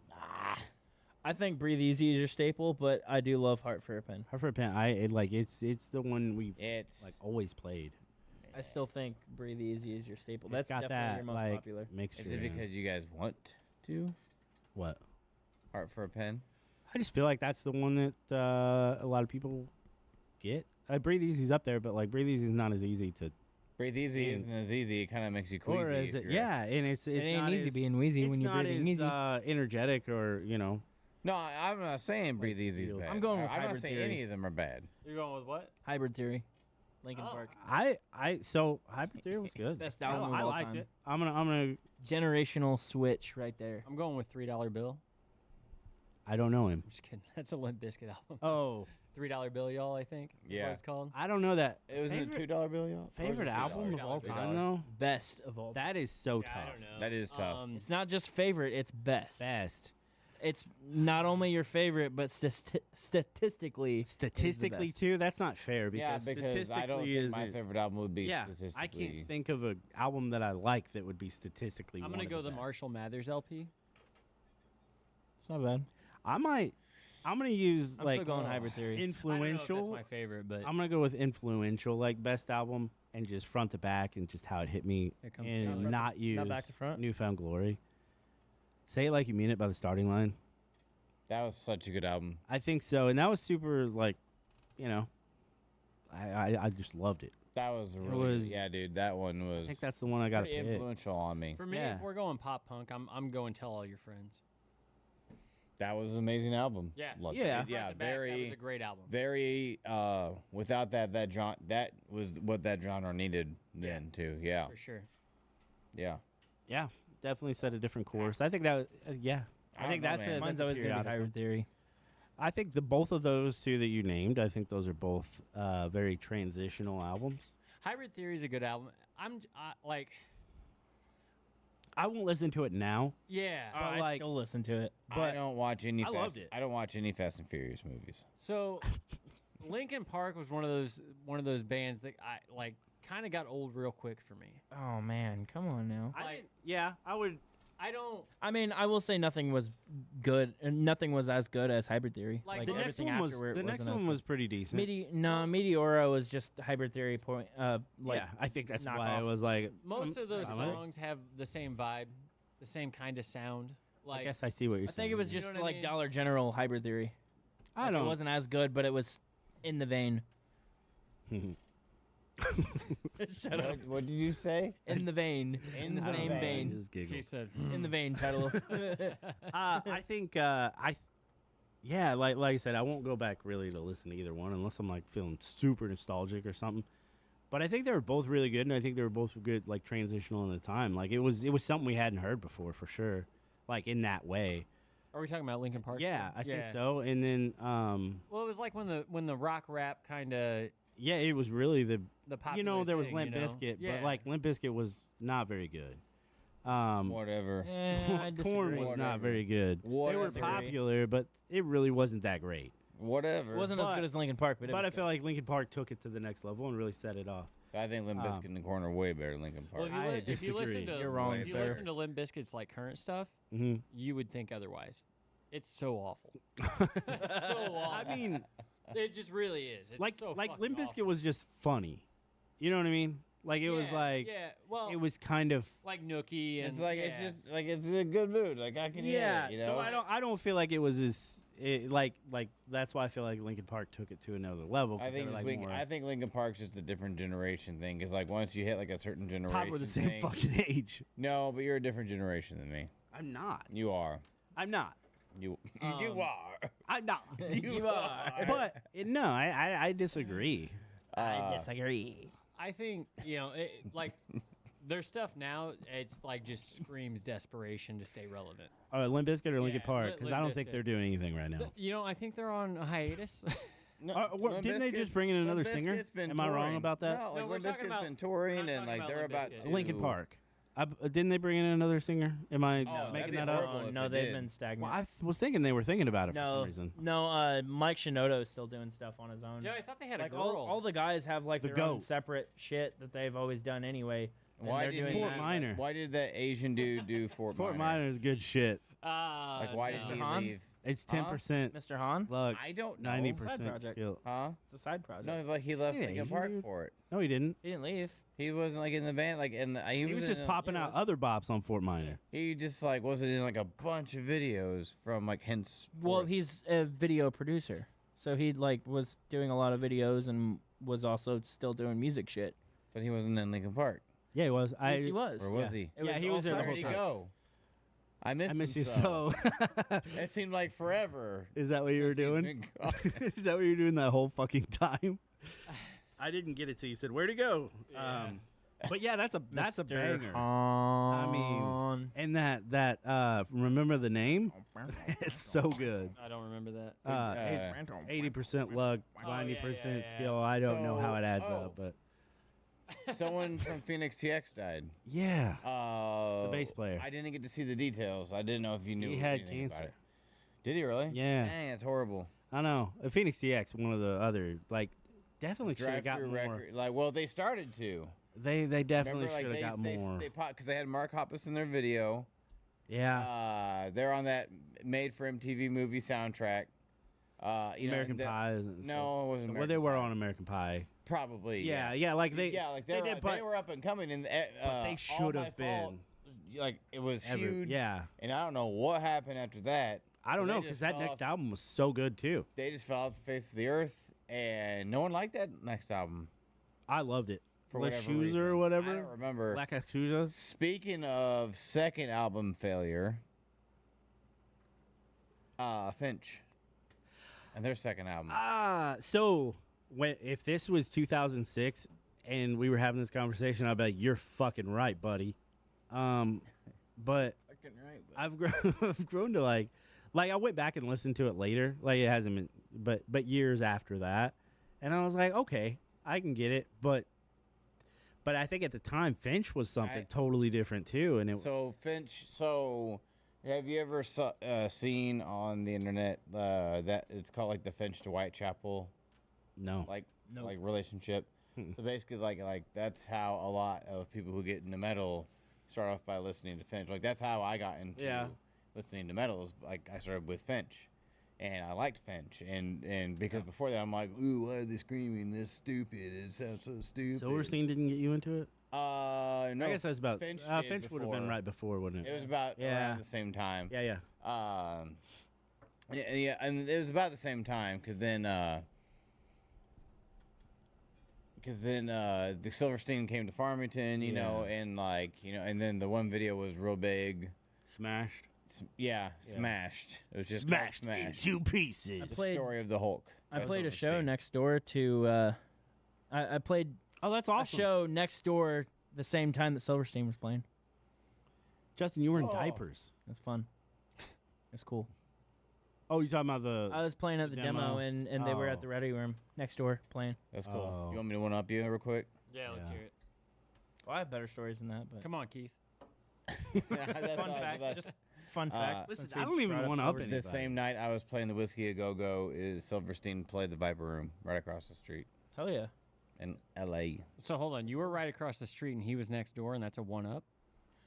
I think Breathe Easy is your staple, but I do love Heart for a Pen. Heart for a Pen. It's the one we It's like always played. I still think Breathe Easy is your staple. It's That's got definitely that your most like popular. mixture. is it in because you guys want to what? Heart for a Pen? I just feel like that's the one that a lot of people get. Breathe Easy's up there, but like Breathe Easy's not as easy to. Breathe Easy Sing. isn't as easy. It kind of makes you queasy. Or is if it? you're- Yeah, and it's It ain't not easy as, being wheezy it's when you're not breathing as, easy. energetic or No, I'm not saying Breathe Easy is feel- bad. I'm going with I'm not Hybrid saying Theory. any of them are bad. You're going with what? Hybrid Theory, Linkin Oh. Park. So Hybrid Theory was good. Best album I of all liked time. it. I'm gonna. Generational switch right there. I'm going with $3 Bill. I don't know him. I'm just kidding. That's a Limp Bizkit album. Oh, $3 Bill, y'all. I think. That's Yeah. what it's called. I don't know that. It was a Favorite- $2 bill, y'all. Or was it Favorite $3? album of all $3. time though. Best of all time. That is so Yeah, I tough. don't know. That is tough. It's not just favorite, it's best. Best. It's not only your favorite, but statistically is the Statistically best. too, that's not fair Yeah, because because I don't statistically think is my favorite album would be yeah. statistically. I can't think of an album that I like that would be statistically. I'm one gonna of go the best. Marshall Mathers LP. It's not bad. I'm gonna use I'm like still going Hybrid Theory. I don't know if influential. that's my favorite, but I'm gonna go with influential, like best album, and just front to back, and just how it hit me, It comes and together. not use back to front? Newfound Glory. Say It Like You Mean It by The Starting Line. That was such a good album. I think so, and that was super like, I just loved it. That was really was- yeah, dude. That one was I think that's the one I got to pretty pick. influential on me. for me, Yeah. if we're going pop punk, I'm going Tell All Your Friends. That was an amazing album. Yeah. Loved Yeah. it. Yeah, Front to back, that was very a great album. very without that was what that genre needed then too. Yeah. For sure. Yeah. Yeah, definitely set a different course. I think that, yeah. I think don't know, that's man. a Mine's that's a always gonna be periodical. Hybrid Theory. I think both of those two that you named, I think those are both very transitional albums. Hybrid Theory is a good album. Like, I won't listen to it now. yeah. But I like- still listen to it. I But don't watch any I loved it. I don't watch any Fast and Furious movies. So, Linkin Park was one of those bands that I like kind of got old real quick for me. Oh man, come on now. I would. I don't I mean, I will say nothing was good. Nothing was as good as Hybrid Theory. Like, Like the The next everything one was afterward the next wasn't as one good. was pretty decent. Meteora was just Hybrid Theory point. Like yeah, I think that's knock why I off. was like. most of those I like it. songs have the same vibe, the same kind of sound. I Like, guess I see what you're I saying. think it was You just know what I like mean? Dollar General Hybrid Theory. I Like, don't. It wasn't as good, but it was in the vein. Shut up. What did you say? In the vein. In the the same vein. vein. Just he giggled. said, In the vein title. I think yeah, like I said, I won't go back really to listen to either one unless I'm like feeling super nostalgic or something. But I think they were both really good, and I think they were both good, like transitional in the time. Like it was something we hadn't heard before for sure. like in that way. Are we talking about Linkin Park? Yeah, still? I think so. And then, Well, it was like when the rock rap kind of yeah, it was really the popular there was thing, Limp you know? Bizkit, Yeah. but like Limp Bizkit was not very good. Whatever. I Korn disagree. was Whatever. not very good. They were Whatever. popular, but it really wasn't that great. Whatever. It wasn't as But- good as Linkin Park, but it But was I feel good. like Linkin Park took it to the next level and really set it off. I think Limp Bizkit and the Corn are way better than Linkin Well, Park. if you, I if you listen disagree. to You're wrong, if you sir. listen to Limp Bizkit's like current stuff, Mm-hmm. you would think otherwise. It's so awful. It's so awful. I mean, it just really is. It's like so like fucking Limp awful. Bizkit was just funny. You know what I mean? Like it was like well, it was kind of like Nookie and It's like yeah. it's just like it's a good mood. Like I can hear it, you know? So I don't feel like it was as like that's why I feel like Linkin Park took it to another level. 'cause I they think were, just like, Linkin, more I think Linkin Park's just a different generation thing. Because like once you hit like a certain generation, Todd, we're the same thing- fucking age. No, but you're a different generation than me. I'm not. You are. I'm not. You Um, you are. I'm not. You are. But no, I disagree. I disagree. I think like their stuff now. It's like just screams desperation to stay relevant. Limp Bizkit or Linkin Yeah, Park? Limp Because I don't think Bizkit. they're doing anything right now. I think they're on a hiatus. No, Didn't they just bring in another singer? Am I wrong about that? No, like No, we're Limp talking Bizkit's about- been touring we're not and like talking they're about about Limp to Bizkit. Linkin Park. Didn't they bring in another singer? Am I Oh, that'd making be that horrible up? if No, they they've did. been stagnant. Well, I was thinking they were thinking about it for some no, reason. no. Mike Shinoda is still doing stuff on his own. Yeah, I thought they had like a girl. all the guys have like The their own goat. separate shit that they've always done anyway. and Why they're did doing he, Fort that. Minor. Why did that Asian dude do Fort Fort Minor? Minor is good shit. Like why did no. he Hahn? leave? It's Huh? 10% Mr. Hahn? luck, I don't know. 90% project. skill. Huh? It's a side project. No, like he left Yeah, Linkin Asian Park dude. for it. No, he didn't. He didn't leave. He wasn't like in the band, like in the, He was just popping out other bops on Fort Minor. He just like wasn't in like a bunch of videos from like hence. Well, he's a video producer, so he like was doing a lot of videos and was also still doing music shit. but he wasn't in Linkin Park, Yeah, he was. Yes, he was. or was Yeah. he? It Yeah, he was all there the Where'd whole he time. go? I missed, I miss him you so. It seemed like forever. Is that what you were since he'd doing? been gone. Is that what you were doing that whole fucking time? I didn't get it till you said, "Where'd he go?" Yeah. But yeah, that's a Mr. banger. Hahn. And that remember the name? It's so good. I don't remember that. It's 80% luck, Oh, 90% yeah, yeah. skill. I don't know how So- it adds oh. up, but Someone from Phoenix TX died. yeah, The bass player. I didn't get to see the details. I didn't know if you knew. He had anything about cancer. it. Did he really? Yeah. Dang, that's horrible. I know. Phoenix TX, one of the other, like, definitely should have got Drive-through more. record. Like, well, they started to. They definitely Remember, like should have got more. They popped because they had Mark Hoppus in their video. Yeah. They're on that made for MTV movie soundtrack. You American know, Pie isn't. No, it wasn't. Well, they American were Pie. on American Pie. Probably. Yeah, Yeah. like they. yeah, like they did, but they were up and coming, and they All should My have Fault, been. like it was huge. Yeah. And I don't know what happened after that. I don't They know just because that fell next off- album was so good too. They just fell off the face of the earth, and no one liked that next album I loved it. for Les whatever Schuser reason. or whatever. I don't remember. Black Accusa. Speaking of second album failure, Finch, and their second album. So if this was 2006 and we were having this conversation, I'd be like, "You're fucking right, buddy." But I've grown, I've grown to like I went back and listened to it later. Like it hasn't been, but years after that, and I was like, okay, I can get it. But I think at the time, Finch was something totally different too, and it. So Finch. So have you ever seen on the internet that it's called like the Finch to Whitechapel no. like relationship? So basically, like that's how a lot of people who get into metal start off by listening to Finch. Like that's how I got into listening to metal. Is like I started with Finch, and I liked Finch, and because before that I'm like, ooh, why are they screaming this stupid? It sounds so stupid. Silverstein didn't get you into it. No, I guess that's about. Finch Finch, did would have been before. right before, wouldn't it? It was about Yeah. around the same time. Yeah. Yeah, and it was about the same time because then the Silverstein came to Farmington, you know, and like and then the one video was real big. Smashed. Smashed. It was just Smashed called in Smashed. 2 pieces. The played- story of the Hulk. I That was played on a show Steam. next door to. I played Oh, that's a awesome. show next door the same time that Silverstein was playing. Justin, you were in Oh. diapers. That's fun. It's cool. Oh, you talking about the? I was playing at the demo, demo? and they were at Oh. the ready room next door playing. That's cool. Oh. You want me to one up you real quick? Yeah, let's Yeah. hear it. Well, I have better stories than that, but Come on, Keith. That's fun all fact. about- Just fun fact. Listen, since I we don't even brought wanna Silverstein. up The anybody. same night I was playing the Whiskey A Go Go is Silverstein played the Viper Room right across the street Hell yeah. in L.A. So hold on, you were right across the street, and he was next door, and that's a one up.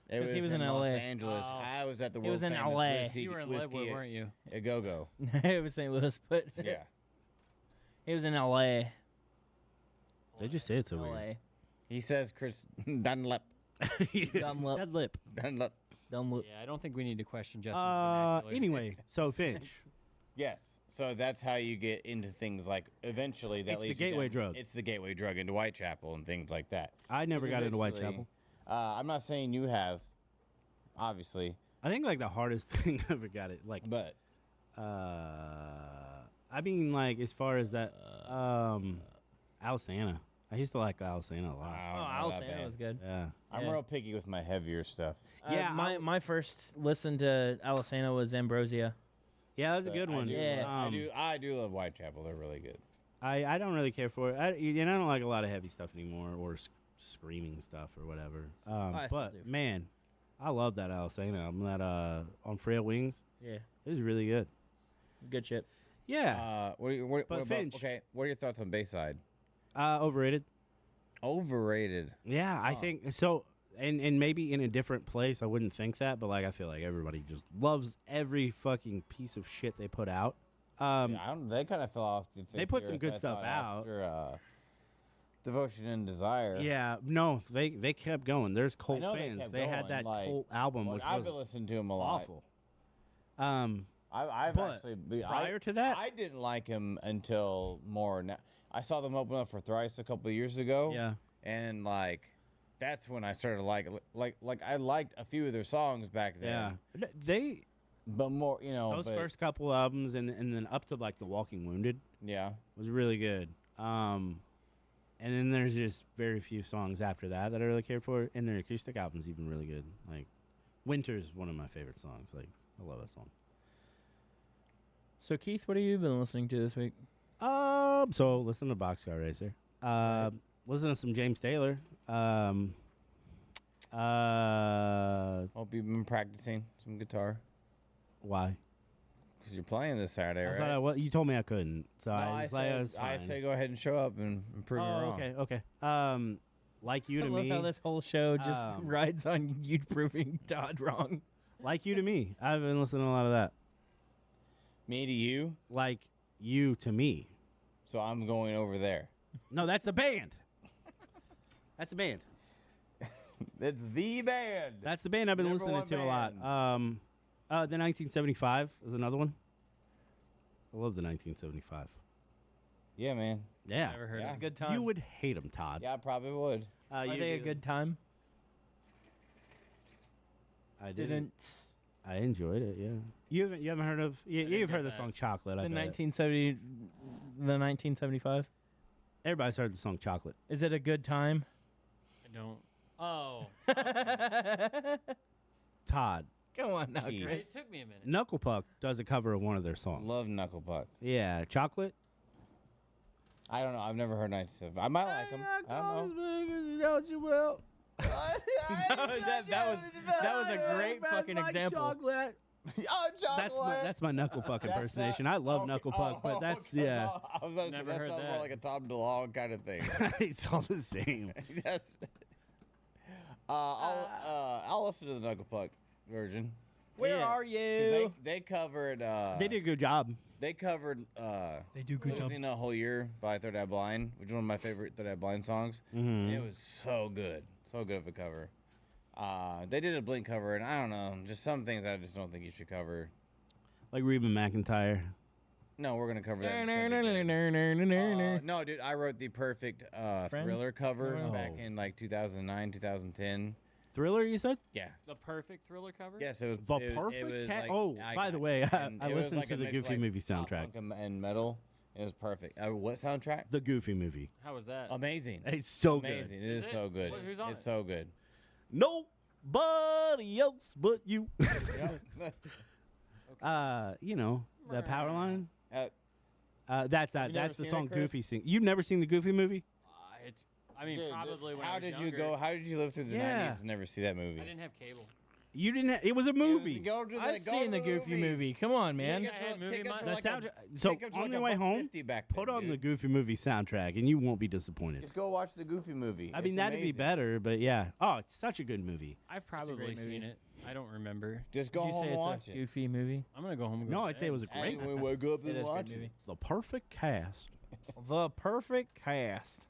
It 'Cause he was in Los LA. Angeles. Oh. I was at the He was world in famous LA. Whiskey, You were in Whiskey Leadwood, weren't you? A Go Go. it was St. Louis, but Yeah. he was in L.A. They just say it's so weird. L.A. He says Chris Dunlap. Dunlop. That lip. Dunlap. Dunlop. Yeah, I don't think we need to question Justin's vernacular. Anyway, so Finch. Yes. So that's how you get into things like eventually that It's the leads you gateway down- drug. It's the gateway drug into Whitechapel and things like that. I never got into Eventually, Whitechapel. I'm not saying you have, obviously, I think like the hardest thing I ever got it like but I mean like as far as that Alisana. I used to like Alisana a Oh, lot. Alisana was good. Yeah. I'm Yeah. real picky with my heavier stuff. Yeah, my first listen to Alisana was Ambrosia. Yeah, that's a But good I one. do- Yeah. I do love Whitechapel. They're really good. I don't really care for it. I don't like a lot of heavy stuff anymore or screaming stuff or whatever. I still But do. man, I love that Alisana album. That on Frail Wings. Yeah, It was really good. good shit. Yeah. What But about, Finch. okay, what are your thoughts on Bayside? Overrated. Overrated. Yeah, I think so. And maybe in a different place, I wouldn't think that, but like I feel like everybody just loves every fucking piece of shit they put out. Yeah, they kind of fell off. The face They of put the some earth, good I stuff thought, out. After, Devotion and Desire. Yeah, no, they kept going. There's cult know they fans. kept They had going, that like- cult album, Like, which I've was been listening to him a lot. awful. I've But actually prior to that, I didn't like him until more. Now, I saw them open up for Thrice a couple of years ago. yeah, and like that's when I started like I liked a few of their songs back yeah, then. they But more, you know, those but, first couple albums and then up to like the Walking Wounded yeah. was really good. And then there's just very few songs after that that I really care for. And their acoustic album's even really good. Like Winter's one of my favorite songs. Like I love that song. So Keith, what have you been listening to this week? So listen to Boxcar Racer. Listen to some James Taylor. Hope you've been practicing some guitar Why? because you're playing this Saturday, I right? thought you told me I couldn't. So No, I was like, said, it's I fine. say go ahead and show up and prove me wrong. Okay. Like you I to love me. how this whole show just um, rides on you proving Todd wrong. Like you to me. I've been listening to a lot of that. Me to you, Like you to me. so I'm going over there. No, that's the band. That's the band. It's the band. That's the band I've been Number listening one to a lot. The 1975 is another one. I love the 1975. Yeah, man. Yeah. Never heard Yeah. of It's a it. good time. You would hate them, Todd. Yeah, I probably would. Are You they a do. good time? I didn't. Didn't I enjoyed it. Yeah. You haven't heard of? You've heard the song Chocolate. the I bet. 1970, the 1975? Everybody's heard the song Chocolate. Is it a good time? I don't. Oh, Todd. Come on now, Keith. Chris. it took me a minute. Knuckle Puck does a cover of one of their songs. Love Knuckle Puck. Yeah, Chocolate. I don't know. I've never heard 97. I might like him. I don't know. Don't you will. that was a great fucking example. Oh, chocolate. That's my Knuckle Puck That's impersonation. not- I love okay. Knuckle Puck, but that's okay. yeah. I was about to say, Never that heard sounds more that. like a Tom DeLonge kind of thing. It's all the same. Yes. I'll listen to the Knuckle Puck version. Where Yeah. are 'Cause you? They covered. They did a good job. They covered. They do good Losing a Whole Year by Third Eye Blind, which is one of my favorite Third Eye Blind songs. Mm-hmm. It was so good of a cover. They did a Blink cover, and I don't know, just some things I just don't think you should cover. Like Reba McEntire. No, we're gonna cover that. It's gonna be good. No, dude, I wrote the perfect Thriller cover Oh. back in like 2009, 2010. Thriller, you said? Yeah. The perfect Thriller cover. Yes, it was The it perfect was cat. like- Oh, by the way, and I it was listened like to a the mix, Goofy like, movie pop soundtrack. punk and metal. It was perfect. What soundtrack? The Goofy movie. How was that? Amazing. It's so Amazing. It Is is it? so good. Who's on It's it? so good. good. Nobody else but you. Yeah. You know, the power line. Uh, That's Have you never that's the seen song it, Chris? Goofy sing. You've never seen the Goofy movie? It's. I mean, dude, probably when I how was did younger. you go? How did you live through the Yeah. 90s and never see that movie? I didn't have cable. You didn't. It was a movie. Go to the, I've go seen to the Goofy movies. movie. Come on, man. Tickets I had were- movie tickets money. were The like a- soundtrack. So tickets were on like your a way buck home, 50 back put then, on the dude. Goofy movie soundtrack, and you won't be disappointed. Just go watch the Goofy movie. I mean, It's that'd be amazing. better, but yeah. Oh, it's such a good movie. I've probably great seen movie. it. I don't remember. Just go Did you home say and it's watch a it. Goofy movie? I'm gonna go home and go. No, to I'd say it bed. was a great And movie. we wake up It and is a watch great movie. it. The perfect cast. The perfect cast.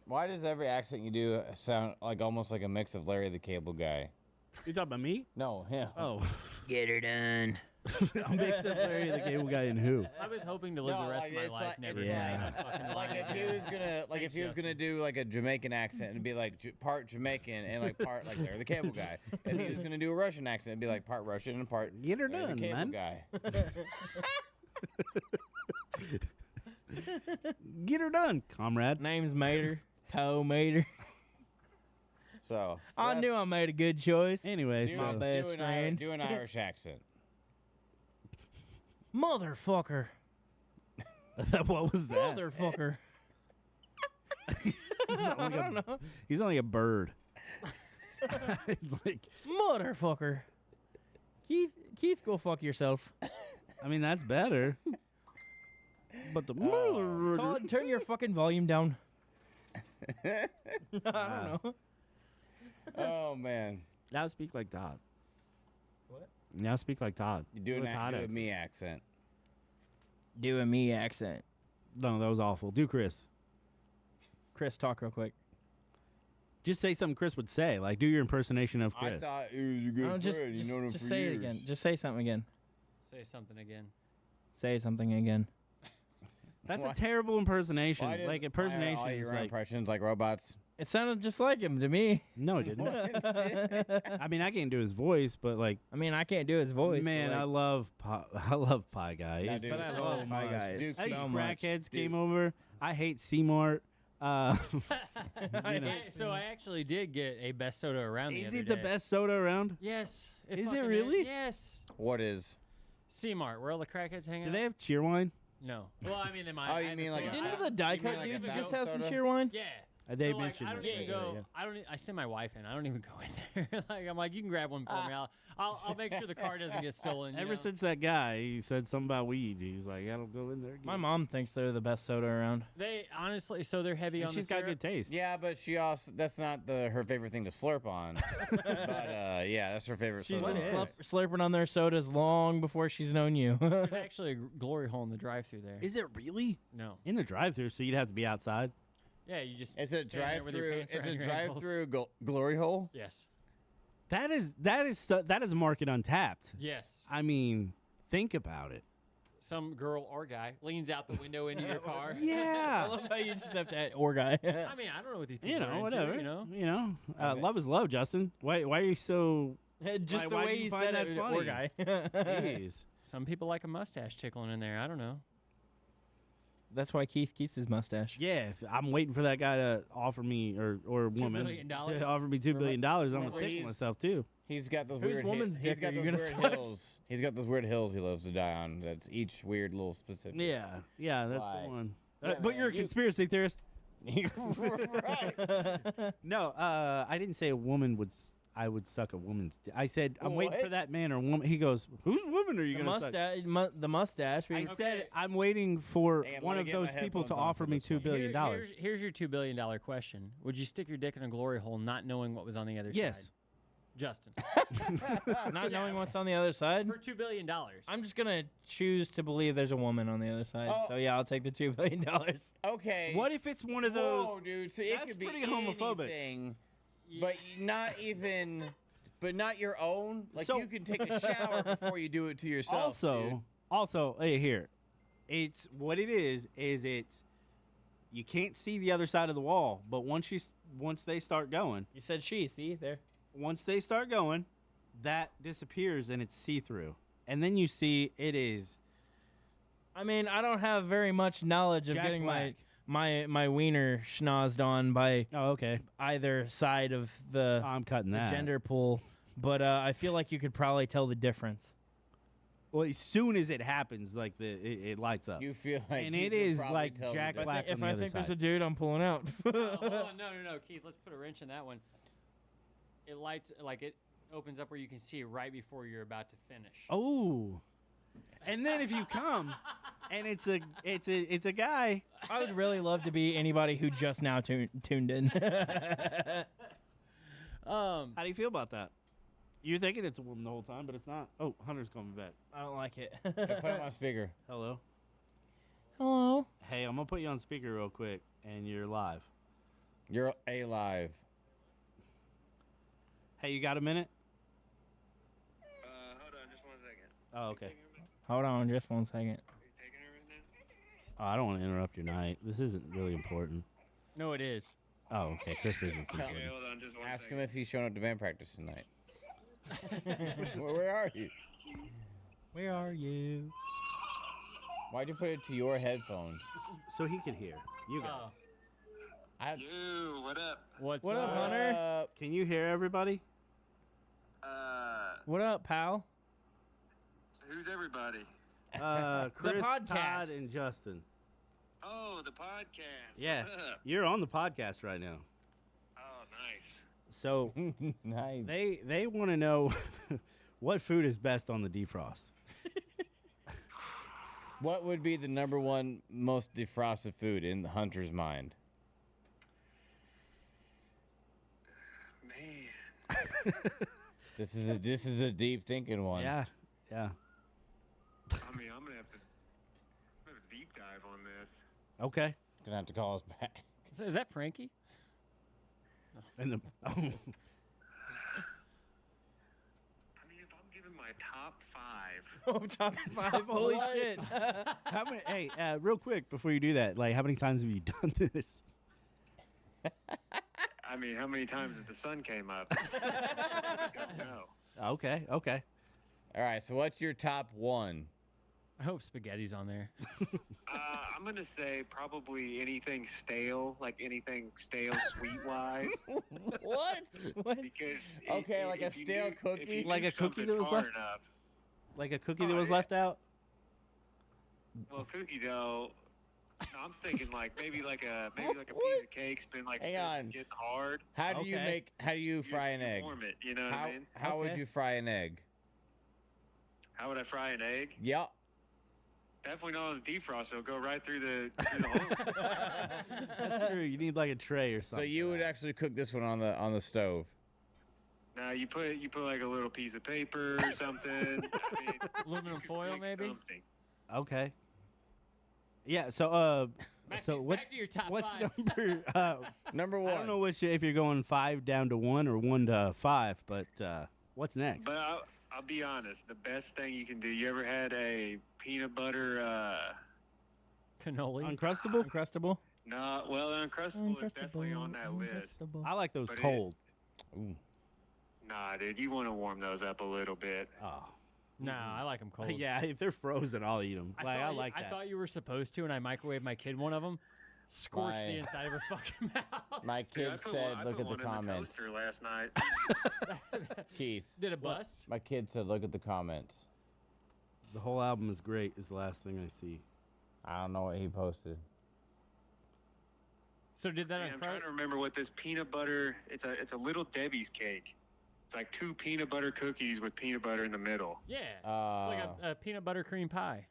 Why does every accent you do sound like almost like a mix of Larry the Cable Guy? You talking about me? No, him. Oh, Get her done. I'm mixed up Larry the Cable Guy and who? I was hoping to live No, the rest like, of my it's life like- never it's hearing like- that fucking Like line if he again. was gonna, like if he was gonna do like a Jamaican accent and be like part Jamaican and like part like Larry the Cable Guy, and he was gonna do a Russian accent and be like part Russian and part Get her Larry done, the Cable man. Guy. Get her done, comrade. Name's Mater. Toe Mater. So I yes, knew I made a good choice. Anyway, do, my so best do an friend. do an Irish accent. Motherfucker. what was that? Motherfucker. He's I don't know. He's like a bird. like, Motherfucker. Keith, go fuck yourself. I mean, that's better. But the Todd, turn your fucking volume down. I don't know. Oh man, now speak like Todd. What? Now speak like Todd. you do a an Todd do a accent. me accent. Do a me accent. No, that was awful. Do Chris. Chris, talk real quick. Just say something Chris would say. Like, do your impersonation of Chris. I thought it was a good No, just friend. You know him just for say years. it again. Just say something again. Say something again. Say something again. That's Why- a terrible impersonation. Why does- Like, why are impersonation all is your like... impressions like robots. It sounded just like him to me. No, it didn't. I mean, I can't do his voice, but like, I mean, I can't do his voice. man, but, I like, love I love Pie Guy. Nah, It's dude, but I so love Pie much. Guys Dude, I so hate much. crackheads Dude. came over. I hate Seymour. You know. So I actually did get a best soda around. Is the it other the day. best soda around? Yes. Is it fucking really? Yes. What is? C-Mart, where all the crackheads hang Do out. they have Cheerwine? No. Well, I mean, they might. Oh, I you had to mean like pull a- it Didn't out. the die You mean cut like a dudes fountain just have some soda? cheer wine? Yeah. They So, like, mentioned I don't it. even Yeah, go. yeah. I don't. I send my wife in. I don't even go in there. Like I'm like, you can grab one for me. I'll make sure the car doesn't get stolen. you Ever know? since that guy, he said something about weed. He's like, I don't go in there. Again. My mom thinks they're the best soda around. They honestly, so they're heavy And on she's the got syrup. good taste. Yeah, but she also that's not her favorite thing to slurp on. but yeah, that's her favorite. She's soda. been What is? slurping on their sodas long before she's known you. There's actually a glory hole in the drive-through there. Is it really No. in the drive-through? So you'd have to be outside. Yeah, you just. It's a stand there with your drive-through. pants It's a around your ankles. drive-through glory hole. Yes. That is a market untapped. Yes. I mean, think about it. Some girl or guy leans out the window into your car. I Yeah. love how you just have to add or guy. I mean, I don't know what these people You are know, into, whatever. You know. Love is love, Justin. Why are you so? just the why'd way you you find said that it, funny? or guy. Jeez. Some people like a mustache tickling in there. I don't know. That's why Keith keeps his mustache. Yeah, if I'm waiting for that guy to offer me or woman billion to dollars? offer me $2 billion. I'm gonna remember tickle he's- myself too. He's got those Whose weird. woman's He's dick got are you those gonna weird suck? hills. He's got those weird hills he loves to die on. That's each weird little specific. Yeah, that's Why? the one. Yeah, but man, you're a you- conspiracy theorist. right. No, I didn't say a woman would. I would suck a woman's. I said I'm waiting for What? that man or woman. He goes, "Whose woman are you The gonna suck?" the mustache. I we- said I'm waiting for Hey, let one me of get my those people to headphones on offer for me this one. $2 billion. Here's your $2 billion question. Would you stick your dick in a glory hole not knowing what was on the other Yes. side? Justin. not knowing what's on the other side. For $2 billion. I'm just gonna choose to believe there's a woman on the other side. Oh. So yeah, I'll take the $2 billion. Okay. What if it's one of those? Whoa, dude. So it That's could be pretty homophobic. anything, but not even, but not your own. Like So- you can take a shower before you do it to yourself. dude. Also, hey, here, it's what it is it's you can't see the other side of the wall, but once they start going, You said she. See there. once they start going, that disappears and it's see-through, and then you see it is I mean, I don't have very much knowledge of Jack getting Black. my wiener schnozzed on by Oh, okay. either side of the, I'm cutting the that. gender pool, but I feel like you could probably tell the difference. Well, as soon as it happens, like it lights up. You feel like And you it could is probably like tell the Jack difference. Black If on the I other think there's a side. dude, I'm pulling out. Hold on, no, Keith. Let's put a wrench in that one. It lights like it opens up where you can see right before you're about to finish. Oh, and then if you come, and it's a guy. I would really love to be anybody who just now tuned in. How do you feel about that? You're thinking it's a woman the whole time, but it's not. Oh, Hunter's coming back. I don't like it. Yeah, put it on speaker. Hello. Hello. Hey, I'm gonna put you on speaker real quick, and you're live. You're alive. Hey, you got a minute? Hold on, just 1 second. Oh, okay. Hold on, just 1 second. Are you taking her right now? Oh, I don't want to interrupt your night. This isn't really important. No, it is. Oh, okay. Chris isn't Okay, important. hold on, just 1 Ask him second. if he's showing up to band practice tonight. Where are you? Where are you? Why'd you put it to your headphones? So he could hear. You guys. Oh. I, Yo, what up? What's What up, Hunter? Can you hear everybody? What up, pal? Who's everybody? Chris, Todd, podcast. and Justin. Oh, the podcast. Yeah. What's up? You're on the podcast right now. Oh, nice. So nice. they want to know what food is best on the defrost. What would be the number one most defrosted food in the hunter's mind? Man, This is a deep thinking one. Yeah. Yeah. I mean, I'm gonna have a deep dive on this. Okay. Gonna have to call us back. Is that Frankie? And the I mean, if I'm giving my top 5, Oh, top 5. holy What? shit. How many? Hey, real quick before you do that, like, how many times have you done this? I mean, how many times has the sun came up? I don't know. Okay. Okay. All right. So what's your top one? I hope spaghetti's on there. I'm gonna say probably anything stale, like anything stale sweet-wise. What? Because Okay, like a if you stale do- if cookie? you do Like a cookie something that was hard left? enough- Like a cookie that Oh, was yeah. left out? Well, cookie dough. No, I'm thinking like maybe like a piece What? of cake's been like Hang on. getting hard. How do you Okay. how do you fry an You egg? Warm it. You know what I mean? How would Okay. you fry an egg? How would I fry an egg? Yeah. Definitely not on the defrost. It'll go right through the hole. That's true. You need like a tray or So something. you would actually cook this one on the stove. Now you put like a little piece of paper or something. I mean, Aluminum you could foil, make maybe? Something. Okay. Yeah. So Back so to- what's back to your top what's 5. number? Number I one. don't know which if you're going 5 down to 1 or 1 to 5, but what's next? But I'll be honest. The best thing you can do. You ever had a peanut butter? Cannoli. Uncrustable? Uncrustable. No. Well, Uncrustable is definitely on that list. I like those But it- cold. Ooh. Nah, dude. You want to warm those up a little bit. Oh. No, I like them cold. Yeah, if they're frozen, I'll eat them. Like, I like that. I thought you were supposed to, and I microwaved my kid one of them. Scorched the My- inside of her fucking mouth. My Dude, kid I put said, one- I "Look put at the one in comments." toaster last night. Keith, Did it bust? my kid said, "Look at the comments." The whole album is great, is the last thing I see. I don't know what he posted. So did that Man, I'm on trying to remember what this peanut butter. It's a little Debbie's cake. It's like 2 peanut butter cookies with peanut butter in the middle. Yeah. It's like a peanut butter cream pie.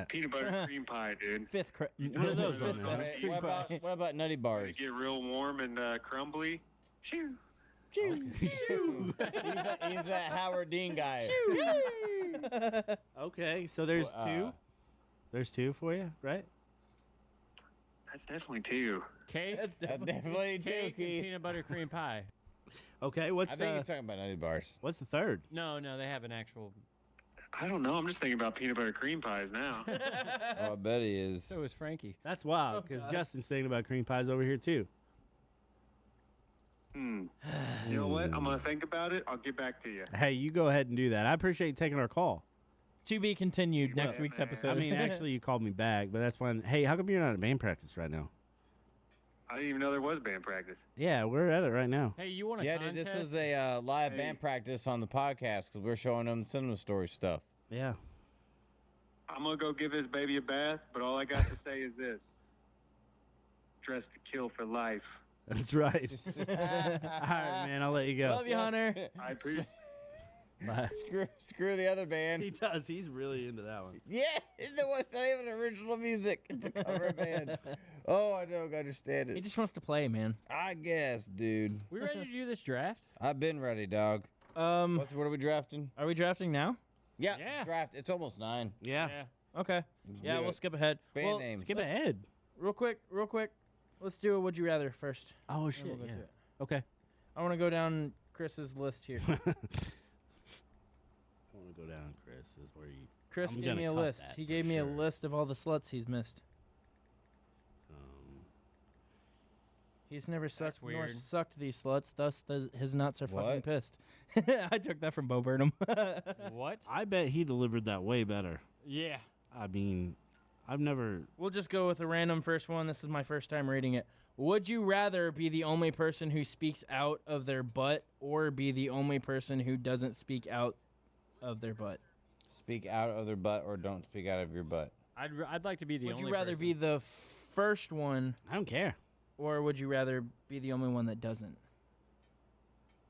Peanut butter cream pie, dude. Fifth. What are those on fifth there? best Hey, cream pie. what about Nutty They Bars? get real warm and crumbly. Shoo. he's that Howard Dean guy. Okay, so there's Well, 2. There's 2 for you, right? That's definitely 2. Cake, That's Definitely too, cake and Keith. peanut butter cream pie. Okay, what's I think he's the talking about Nutty Bars. what's the third? No, they have an actual. I don't know. I'm just thinking about peanut butter cream pies now. Oh, I bet he is. So is Frankie. That's wild because Justin's thinking about cream pies over here too. You know what? I'm gonna think about it. I'll get back to you. Hey, you go ahead and do that. I appreciate you taking our call. To be continued next bet, week's man. episode. I mean, actually, you called me back, but that's fine. Hey, how come you're not at band practice right now? I didn't even know there was band practice. Yeah, we're at it right now. Hey, you want a Yeah, dude, contest? this is a live Hey. band practice on the podcast because we're showing them cinema story stuff. Yeah. I'm gonna go give this baby a bath, but all I got to say is this: dressed to kill for life. That's right. All right, man. I'll let you go. Love you, Hunter. I appreciate. Bye. Screw the other band. He does. He's really into that one. Yeah, it was not even original music. It's a cover band. Oh, I don't understand He it. just wants to play, man. I guess, dude. We ready to do this draft? I've been ready, dog. What are we drafting? Are we drafting now? Yeah, Yeah. it's draft. It's almost 9. Yeah. Okay. Let's Yeah, do we'll it. skip ahead. Band Well, names. Skip ahead. Real quick. Let's do a would you rather first. Oh, Then shit. we'll go Yeah. to it. Okay. I want to go down Chris's list here. I want to go down, Chris. Is where you. Chris I'm gave gonna me a cut list. that He for gave me a sure. list of all the sluts he's missed. He's never sucked nor weird. sucked these sluts, thus his nuts are fucking What? pissed. I took that from Bo Burnham. What? I bet he delivered that way better. Yeah. I mean, I've never. We'll just go with a random first one. This is my first time reading it. Would you rather be the only person who speaks out of their butt or be the only person who doesn't speak out of their butt? Speak out of their butt or don't speak out of your butt. I'd like to be the Would only you rather person. be the first one I don't care. or would you rather be the only one that doesn't?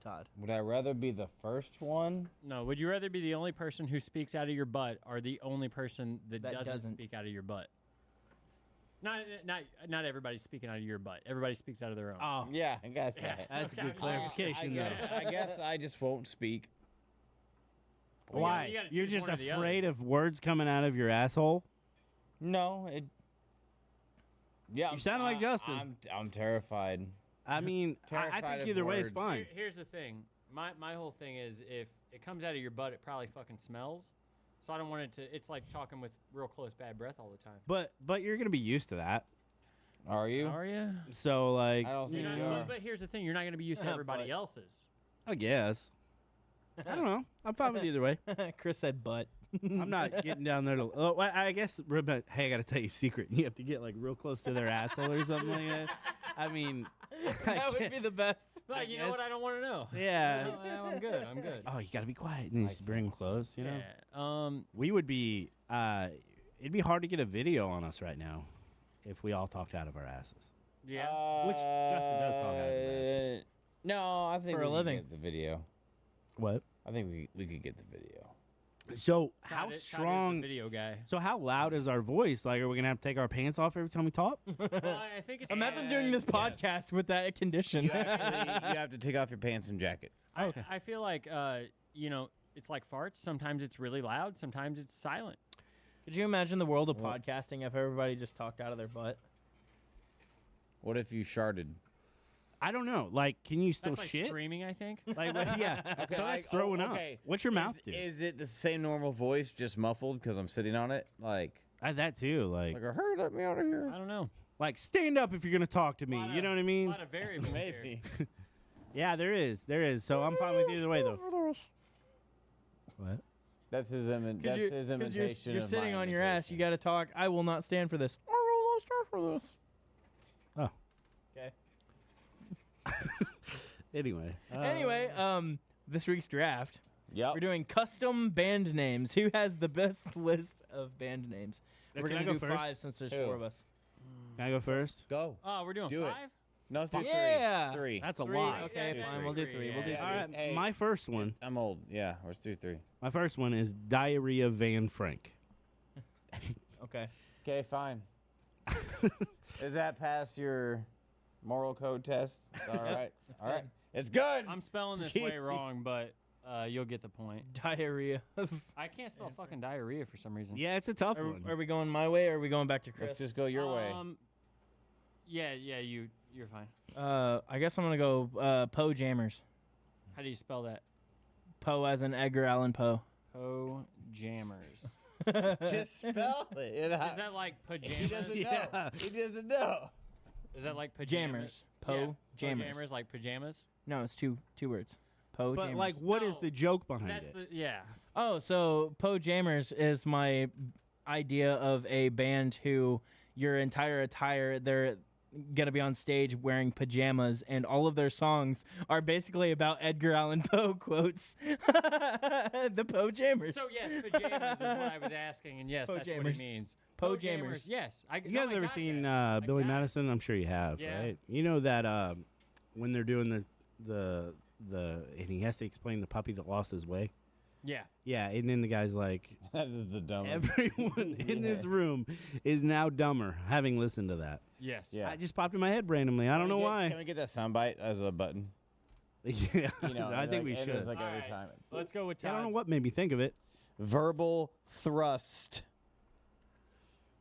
Todd. Would I rather be the first one? No, would you rather be the only person who speaks out of your butt or the only person that, That doesn't doesn't. speak out of your butt? Not everybody's speaking out of your butt. Everybody speaks out of their own. Oh, Yeah, I got Yeah. that. that's a Okay, good I mean, clarification, though. I guess I just won't speak. Well, Why? you gotta You're choose just one or the other. afraid of words coming out of your asshole? No, it. Yeah, You sound like Justin. I'm terrified. I mean, I Terrified think of either way is words. fine. Here's the thing. My whole thing is if it comes out of your butt, it probably fucking smells. So I don't want it to. It's like talking with real close bad breath all the time. But you're gonna be used to that. Are you? Are you? So like, I don't think You're you not, are. but here's the thing. You're not going to be used to everybody But- else's. I guess. I don't know. I'm fine with either way. Chris said butt. I'm not getting down there to. Oh, I guess. But hey, I gotta tell you a secret. You have to get like real close to their asshole or something like that. I mean, That would be the best. Like, you know what? guess- I don't want to know. yeah. No, I'm good. I'm good. Oh, you gotta be quiet. And you just bring them close. You know. Yeah. We would be. It'd be hard to get a video on us right now, if we all talked out of our asses. Yeah. Which Justin does talk out of his ass. No, I think For we a could living. get the video. What? I think we could get the video. So Todd how is the strong? video guy. So how loud is our voice? Like, are we gonna have to take our pants off every time we talk? Well, I think it's Imagine doing this podcast with that condition. You actually you have to take off your pants and jacket. Okay. I feel like it's like farts. Sometimes it's really loud. Sometimes it's silent. Could you imagine the world of What? podcasting if everybody just talked out of their butt? What if you sharded? I don't know. Like, can you still That's like shit? screaming. I think. Like, what- yeah. Okay, so like, that's throwing up. okay. What's your mouth do? Is it the same normal voice, just muffled because I'm sitting on it? Like, That too. Like, hurry, let me out of here. I don't know. stand up if you're gonna talk to me. Lot You of- know what I A mean? lot of variables here. Maybe. Yeah, there is. So I'm fine with either way though. What? That's his imitation. You're of sitting my on your ass. You got to talk. I will not stand for this. I will not stand for this. Oh. Okay. Anyway. Anyway, this week's draft. Yep. We're doing custom band names. Who has the best list of band names? We're Can I gonna go do first? 5 since there's Who? 4 of us. Can I go first? Go. Oh, we're doing Do it. 5. No, let's do Yeah. 3. 3. That's a 3? lot. Okay, Yeah, fine. We'll do 3. We'll do 3. yeah. All right. Hey. My first one. I'm old. Yeah, let's do 3. My first one is Diarrhea Van Frank. Okay. Okay, fine. Is that past your moral code test? All right. All right. It's good. I'm spelling this Keith. way wrong, but you'll get the point. Diarrhea. I can't spell fucking diarrhea for some reason. Yeah, it's a tough one. Are we going my way or are we going back to Chris? Let's just go your way. Yeah, you're fine. I guess I'm gonna go Poe Jammers. How do you spell that? Poe as in Edgar Allan Poe. Poe Jammers. Just spell it. Is that like He pajamas? doesn't know. He doesn't know. Is that like pajamas? Jammers. Poe Jammers. Jammers like pajamas. No, it's two words. Poe But Jammers. like, what is No, the joke behind That's it? the yeah. Oh, so Poe Jammers is my idea of a band who your entire attire, gonna be on stage wearing pajamas, and all of their songs are basically about Edgar Allan Poe quotes. The Poe Jammers. So yes, pajamas is what I was asking, and yes, that's what Pojamers. he means. Poe Pojamers, Jammers. yes. You guys ever seen Billy Madison? I'm sure you have, Yeah. right? You know that when they're doing the and he has to explain the puppy that lost his way. Yeah. Yeah, and then the guy's like, That is the dumbest. everyone in this room is now dumber having listened to that. Yes. Yeah. I just popped in my head randomly. I don't know Can why. we get that soundbite as a button? Yeah, You know, I think we it should. was like every Alright. time. Let's go with I Todd's. don't know what made me think of it. Verbal thrust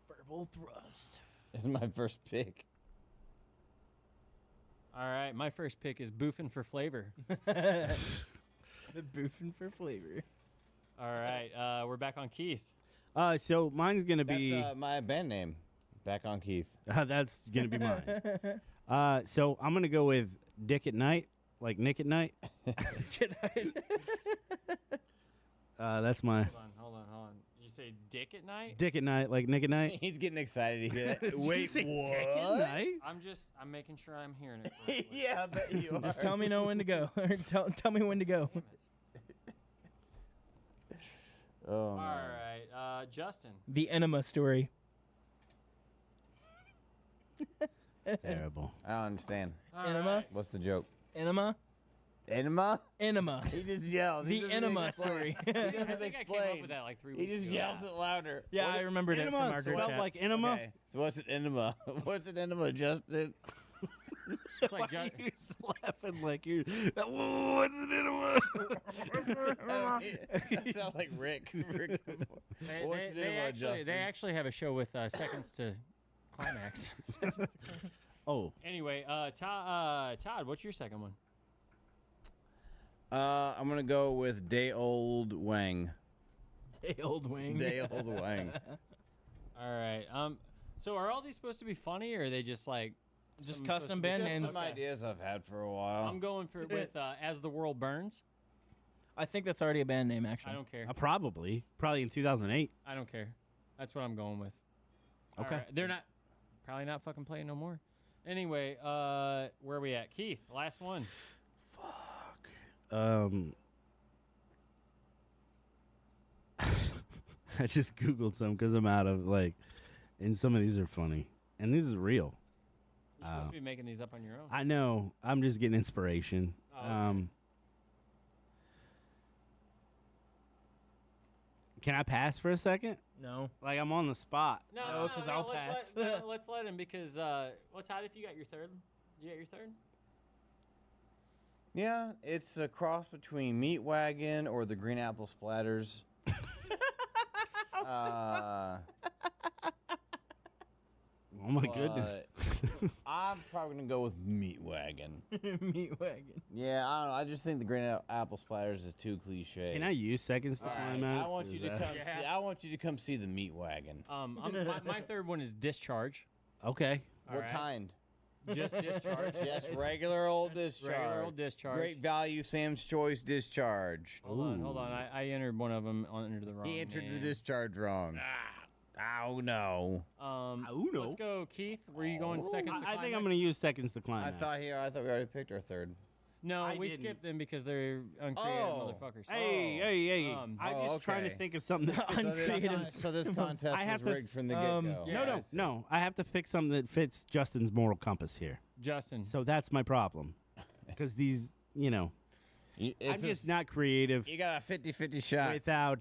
Verbal thrust. is my first pick. All right, my first pick is Boofin' for Flavor. The boofing for flavor. All right, we're back on Keith. So mine's gonna That's be my band name. Back on Keith. that's gonna be mine. So I'm gonna go with Dick at Night, like Nick at Night. That's my Hold on. You say Dick at Night? Dick at Night, like Nick at Night. He's getting excited to hear that. Did you Wait, say what? Dick at Night? I'm making sure I'm hearing it correctly. Yeah, I bet you are. Just tell me know when to go. Or tell me when to go. Oh, All man. right, Justin. The enema story. Terrible. I don't understand. All Enema? right. What's the joke? Enema? Enema? Enema. He just yelled. He The doesn't enema explain. story. He I doesn't think I came up explain. with that like 3 He weeks just ago. yells it louder. Yeah, I remembered it from Enema our group spelled chat. like enema. Okay, so what's an enema? What's an enema, Justin? It's like Ju- You're laughing like you're. What's an enema? That sounds like Rick. Rick. What's an enema, Justin? they actually have a show with seconds to climax. Oh, Anyway, Todd, what's your second one? I'm gonna go with Day Old Wang. Day old wing. Day Old Wang. All right. So are all these supposed to be funny, or are they just like Just some custom supposed to be- band Just names. some ideas I've had for a while. I'm going for with As the World Burns. I think that's already a band name, actually. I don't care. probably in 2008. I don't care. That's what I'm going with. All Okay. right. They're probably not fucking playing no more. Anyway, where are we at? Keith, last one. I just googled some because I'm out of and some of these are funny, and this is real. You're supposed to be making these up on your own. I know. I'm just getting inspiration. Oh, okay. Can I pass for a second? No. Like I'm on the spot. No, 'cause I'll let's pass. Let's let him because well, Todd, if you got your third, you got your third. Yeah, it's a cross between Meat Wagon or the Green Apple Splatters. Oh my goodness. I'm probably gonna go with Meat Wagon. Meat wagon. Yeah, I don't know. I just think the Green Apple Splatters is too cliche. Can I use seconds to All right, climax? I want you Is to that- come. See, I want you to come see the Meat Wagon. My third one is Discharge. Okay. All What right. kind? Just Discharge. Just regular old discharge. Regular old Discharge. Great value, Sam's Choice discharge. Hold on. I entered one of them under the wrong. He entered the name. discharge wrong. Oh no! no. Let's go, Keith. Were you going seconds? To I think I'm climax? going to use seconds to I climax. thought we already picked our third. No, I we didn't. skipped them because they're uncreative Oh. motherfuckers. Hey. Oh, I'm just trying to okay. think of something that So fits. this, so this contest I have was to- rigged from the um, get-go. Yeah. No. I have to pick something that fits Justin's moral compass here. Justin. So that's my problem. Because these, I'm just not creative You got a 50-50 shot. without,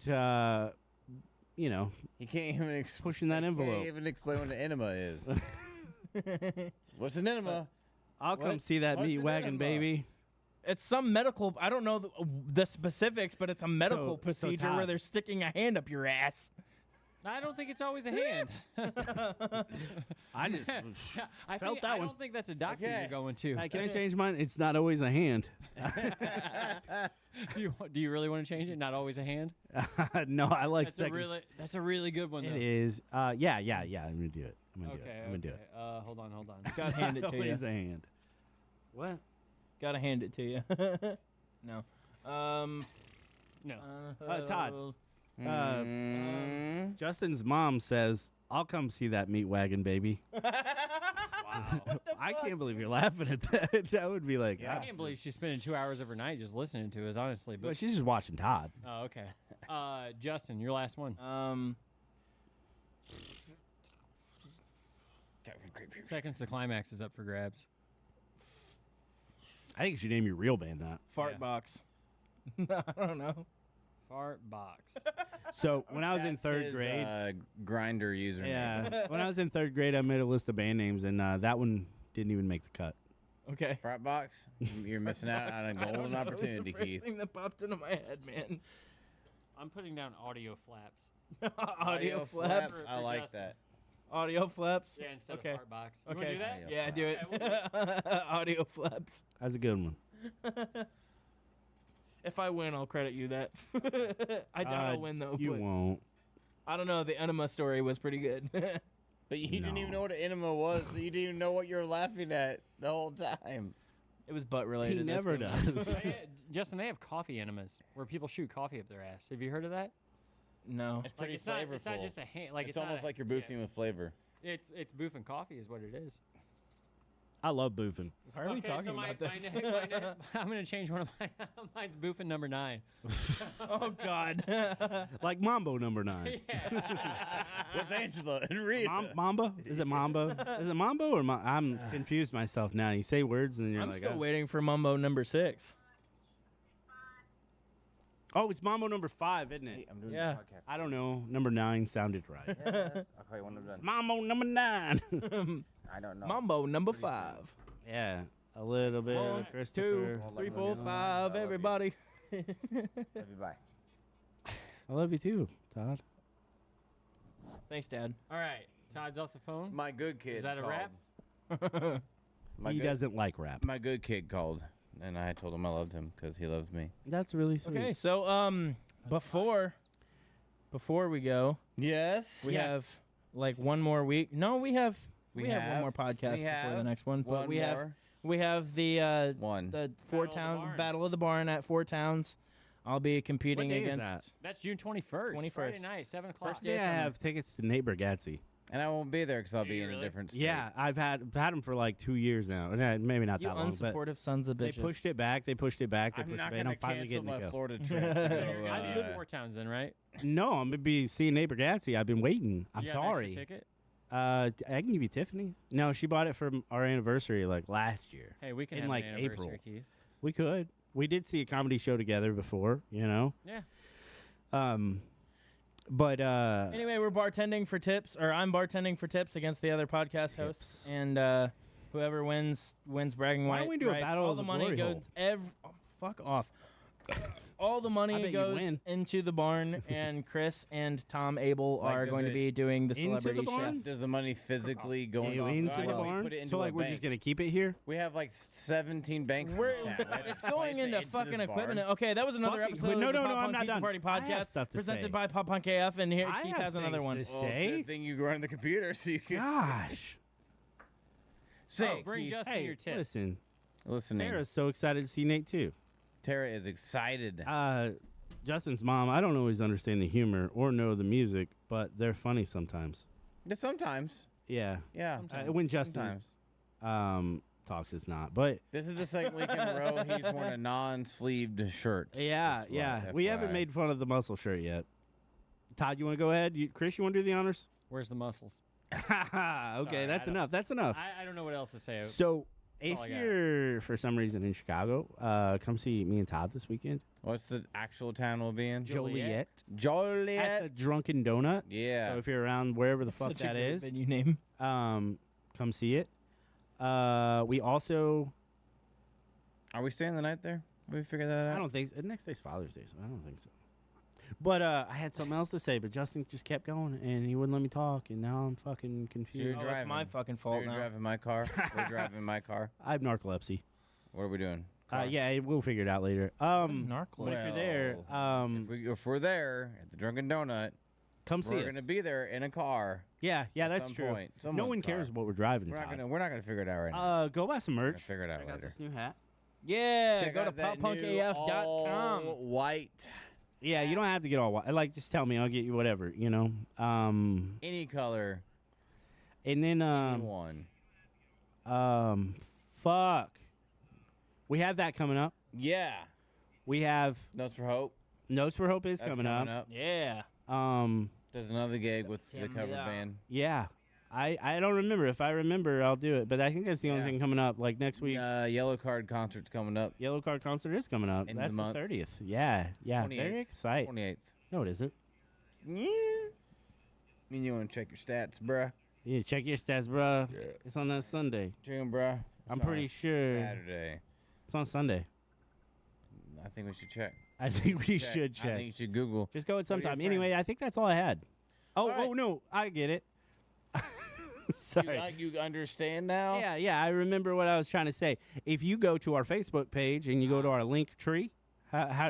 You can't even pushing that envelope. Can't even explain what an enema is. What's an enema? I'll come What? see that What's meat an wagon, enema? baby. It's some medical. I don't know the specifics, but it's a medical So procedure Todd- where they're sticking a hand up your ass. I don't think it's always a hand. I just I Felt that one. don't think that's a doctor Okay. you're going to. Hey, can I change mine? It's not always a hand. do you really want to change it? Not always a hand. No, I like That's seconds. that's a really good one. It though. is. Yeah. I'm gonna do it. I'm gonna do it. Okay. I'm gonna do okay. it. Hold on. Gotta hand it Not to you. always a hand. What? Gotta hand it to you. No. No. Todd. Mm, Justin's mom says I'll come see that meat wagon, baby. I can't believe you're laughing at that. That would be like, I can't believe she's spending 2 hours of her night just listening to us, honestly. But But she's just watching Todd. oh, okay. Justin, your last one. Seconds to climax is up for grabs. I think you should name your real band that. Fart Yeah. box. I don't know. Fart box. So when I was in That's third his, grade, grinder username. yeah, when I was in third grade, I made a list of band names, and that one didn't even make the cut. Okay. Frat box. You're missing out on a I don't golden know. It's opportunity, the first Keith. thing that popped into my head, man. I'm putting down audio flaps. Audio flaps. For I like Justin. that. Audio flaps. Yeah, instead Okay. of fart box. You Okay. wanna do that? Audio Yeah, do it. Okay, Audio flaps. That's a good one. If I win, I'll credit you that. I doubt I'll win though. You but won't. I don't know. The enema story was pretty good. But you didn't even No. know what an enema was, so you didn't even know what you were laughing at the whole time. It was butt related. He that's never good. does. Justin, they have coffee enemas where people shoot coffee up their ass. Have you heard of that? No. It's pretty It's flavorful. not, it's not just a hand. Like it's not almost a- like you're yeah. boofing with flavor. It's boofing coffee is what it is. I love boofing. Why are we Okay, talking so about my this? I'm gonna change one of mine. Mine's boofing number 9. Oh God. Like Mambo number 9. With Angela and Rita. Mamba? Is it Mamba? Is it Mambo or I'm confused myself now. You say words and then you're I'm like, still oh. waiting for Mumbo number 6. Oh, it's Mambo number 5, isn't it? I'm doing Yeah. the podcast. I don't know. Number 9 sounded right. Yes. I'll call you when I'm It's done. Mambo number 9. I don't know. Mambo number 5. Yeah, a little bit 1, of Christopher. 2, 3, 4, I 5. love you. Everybody. Love you, bye. I love you too, Todd. Thanks, Dad. All right, Todd's off the phone. My good kid. Is that a called. wrap? My He good, doesn't like rap. My good kid called, and I told him I loved him because he loves me. That's really sweet. Okay, so before we go, Yes. we have like one more week. No, we have one have- more podcast we before the have next one. But one we more. have the One. the Battle of the Barn. Battle of the Barn at Four Towns. I'll be competing What day is against. that? That's June 21st. 21st. Friday night, 7 o'clock. First day Yeah, I of summer. have tickets to Nate Bargatze. And I won't be there because I'll Do be you in a really? different state. Yeah, I've had him for like 2 years now. Maybe not You that long, but unsupportive sons of they bitches. pushed it back. They pushed it back. They I'm pushed not it back. And gonna I'm finally cancel getting to my go. Florida trip. So so, you're gonna be in Four Towns then, right? No, I'm gonna be seeing Nate Bargatze. I've been waiting. I'm You got an extra sorry. Ticket? I can give you Tiffany's. No, she bought it from our anniversary like last year. Hey, we can In, have like, an anniversary, April. Keith. We could. We did see a comedy show together before, you know. Yeah. But Anyway, we're bartending for tips, or I'm bartending for tips against the other podcast hosts, Tips. and whoever wins bragging Why don't we do a rights. battle All of the the money glory goes hole? fuck off. All the I money bet you goes win. into the barn, and Chris and Tom Abel Like, are does going to it be doing the into the celebrity barn? chef. Does the money physically go into into the We barn. put it into So a like we're bank. just gonna keep it here. We have like 17 banks. in We're, this town. We have to it's going place it into this fucking equipment. barn. Okay, that was another Fucking- episode no, of the no, Pop no, I'm Punk not Pizza done. Party I have podcast stuff to presented say. by Pop Punk AF, and here I Keith have has another things one. to Well, say. good thing you run the computer so you can Gosh. say. Bring Keith. Justin Hey, your tip. listen. Listening. Tara's so excited to see Nate too. Tara is excited. Justin's mom, I don't always understand the humor or know the music, but they're funny sometimes. Sometimes. Yeah. Yeah. When Justin Sometimes. talks, it's not. But This is the second week in a row he's worn a non-sleeved shirt. yeah, Just yeah. FYI. We haven't made fun of the muscle shirt yet. Todd, you want to go ahead? Chris, you want to do the honors? Where's the muscles? Okay, Sorry, that's I don't- enough. That's enough. I don't know what else to say. So, if all I got. you're for some reason in Chicago, come see me and Todd this weekend. What's the actual town we'll be in? Joliet. At Joliet. the Drunken Donut. Yeah. So if you're around wherever the fuck Such a that great is, venue name. come see it. We also, Are we staying the night there? Have we figured that out? I don't think so. Next day's Father's Day, so I don't think so. But I had something else to say, but Justin just kept going and he wouldn't let me talk, and now I'm fucking So you're confused. Oh, it's driving. my fucking So fault you're now. driving my car. We're driving my car. I have narcolepsy. What are we doing? Car. Yeah, we'll figure it out later. What is But if you're there, Well, if we're there at the Drunken Donut, come see we're us. gonna be there in a car. Yeah, at that's some true. point. No Someone's one cares car. what we're driving. We're not Todd. gonna figure it out right now. Go buy some We're gonna merch. figure it out Check out later. this new hat. Yeah, Check go to out that new poppunkaf.com. all white Yeah, you don't have to get all white. Like, just tell me, I'll get you whatever. You know. Any color. And then Anyone. fuck. We have that coming up. Yeah. We have Notes for Hope. Notes for Hope is That's coming up. Yeah. There's another gig with the Tim cover Lee. band. Yeah. I don't remember. If I remember, I'll do it. But I think that's the only Yeah. thing coming up. Like next week, Yellow Card concert's coming up. Yellow Card concert is coming up. End of That's the the month. 30th. Yeah. Yeah. 28th. Very excited. 28th. No, it isn't. Yeah. Mean you want to check your stats, bruh? Yeah, check your stats, bro. Yeah. It's on that Sunday. June, bruh. I'm It's on pretty a sure- Saturday. It's on Sunday. I think we should check. I think we should I check. think you should Google. Just go at Go to your sometime. friend. Anyway, I think that's all I had. Oh, All right. oh no, I get it. Sorry. You understand now? Yeah, I remember what I was trying to say. If you go to our Facebook page and you go to our link tree,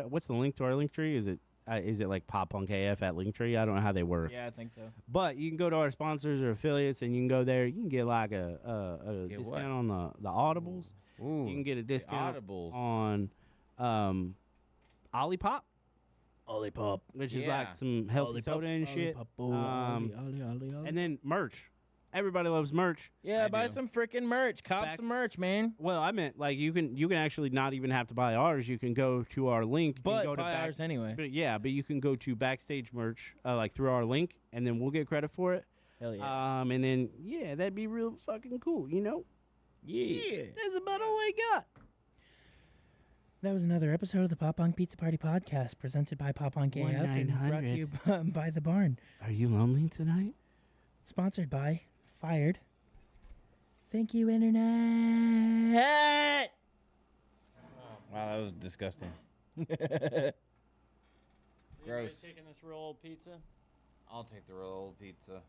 what's the link to our link tree? Is it like Pop Punk AF at Linktree? I don't know how they work. Yeah, I think so. But you can go to our sponsors or affiliates and you can go there. You can get like a Get discount what? on the audibles. Ooh, You can get a discount Audibles. on Olipop, Olipop. which is Yeah. like some healthy soda and shit. And then merch. Everybody loves merch. Yeah, I buy do. some freaking merch. Cop Backs- some merch, man. Well, I meant like you can actually not even have to buy ours. You can go to our link. But and go to buy ours anyway. But yeah, but you can go to backstage merch like through our link, and then we'll get credit for it. Hell yeah. And then yeah, that'd be real fucking cool, you know. Yeah. That's about all I got. That was another episode of the Pop Punk Pizza Party podcast presented by Pop Punk AF and brought to you by The Barn. Are you lonely tonight? Sponsored by Fired. Thank you, Internet. Wow, that was disgusting. Anybody Gross. taking this roll pizza? I'll take the roll pizza.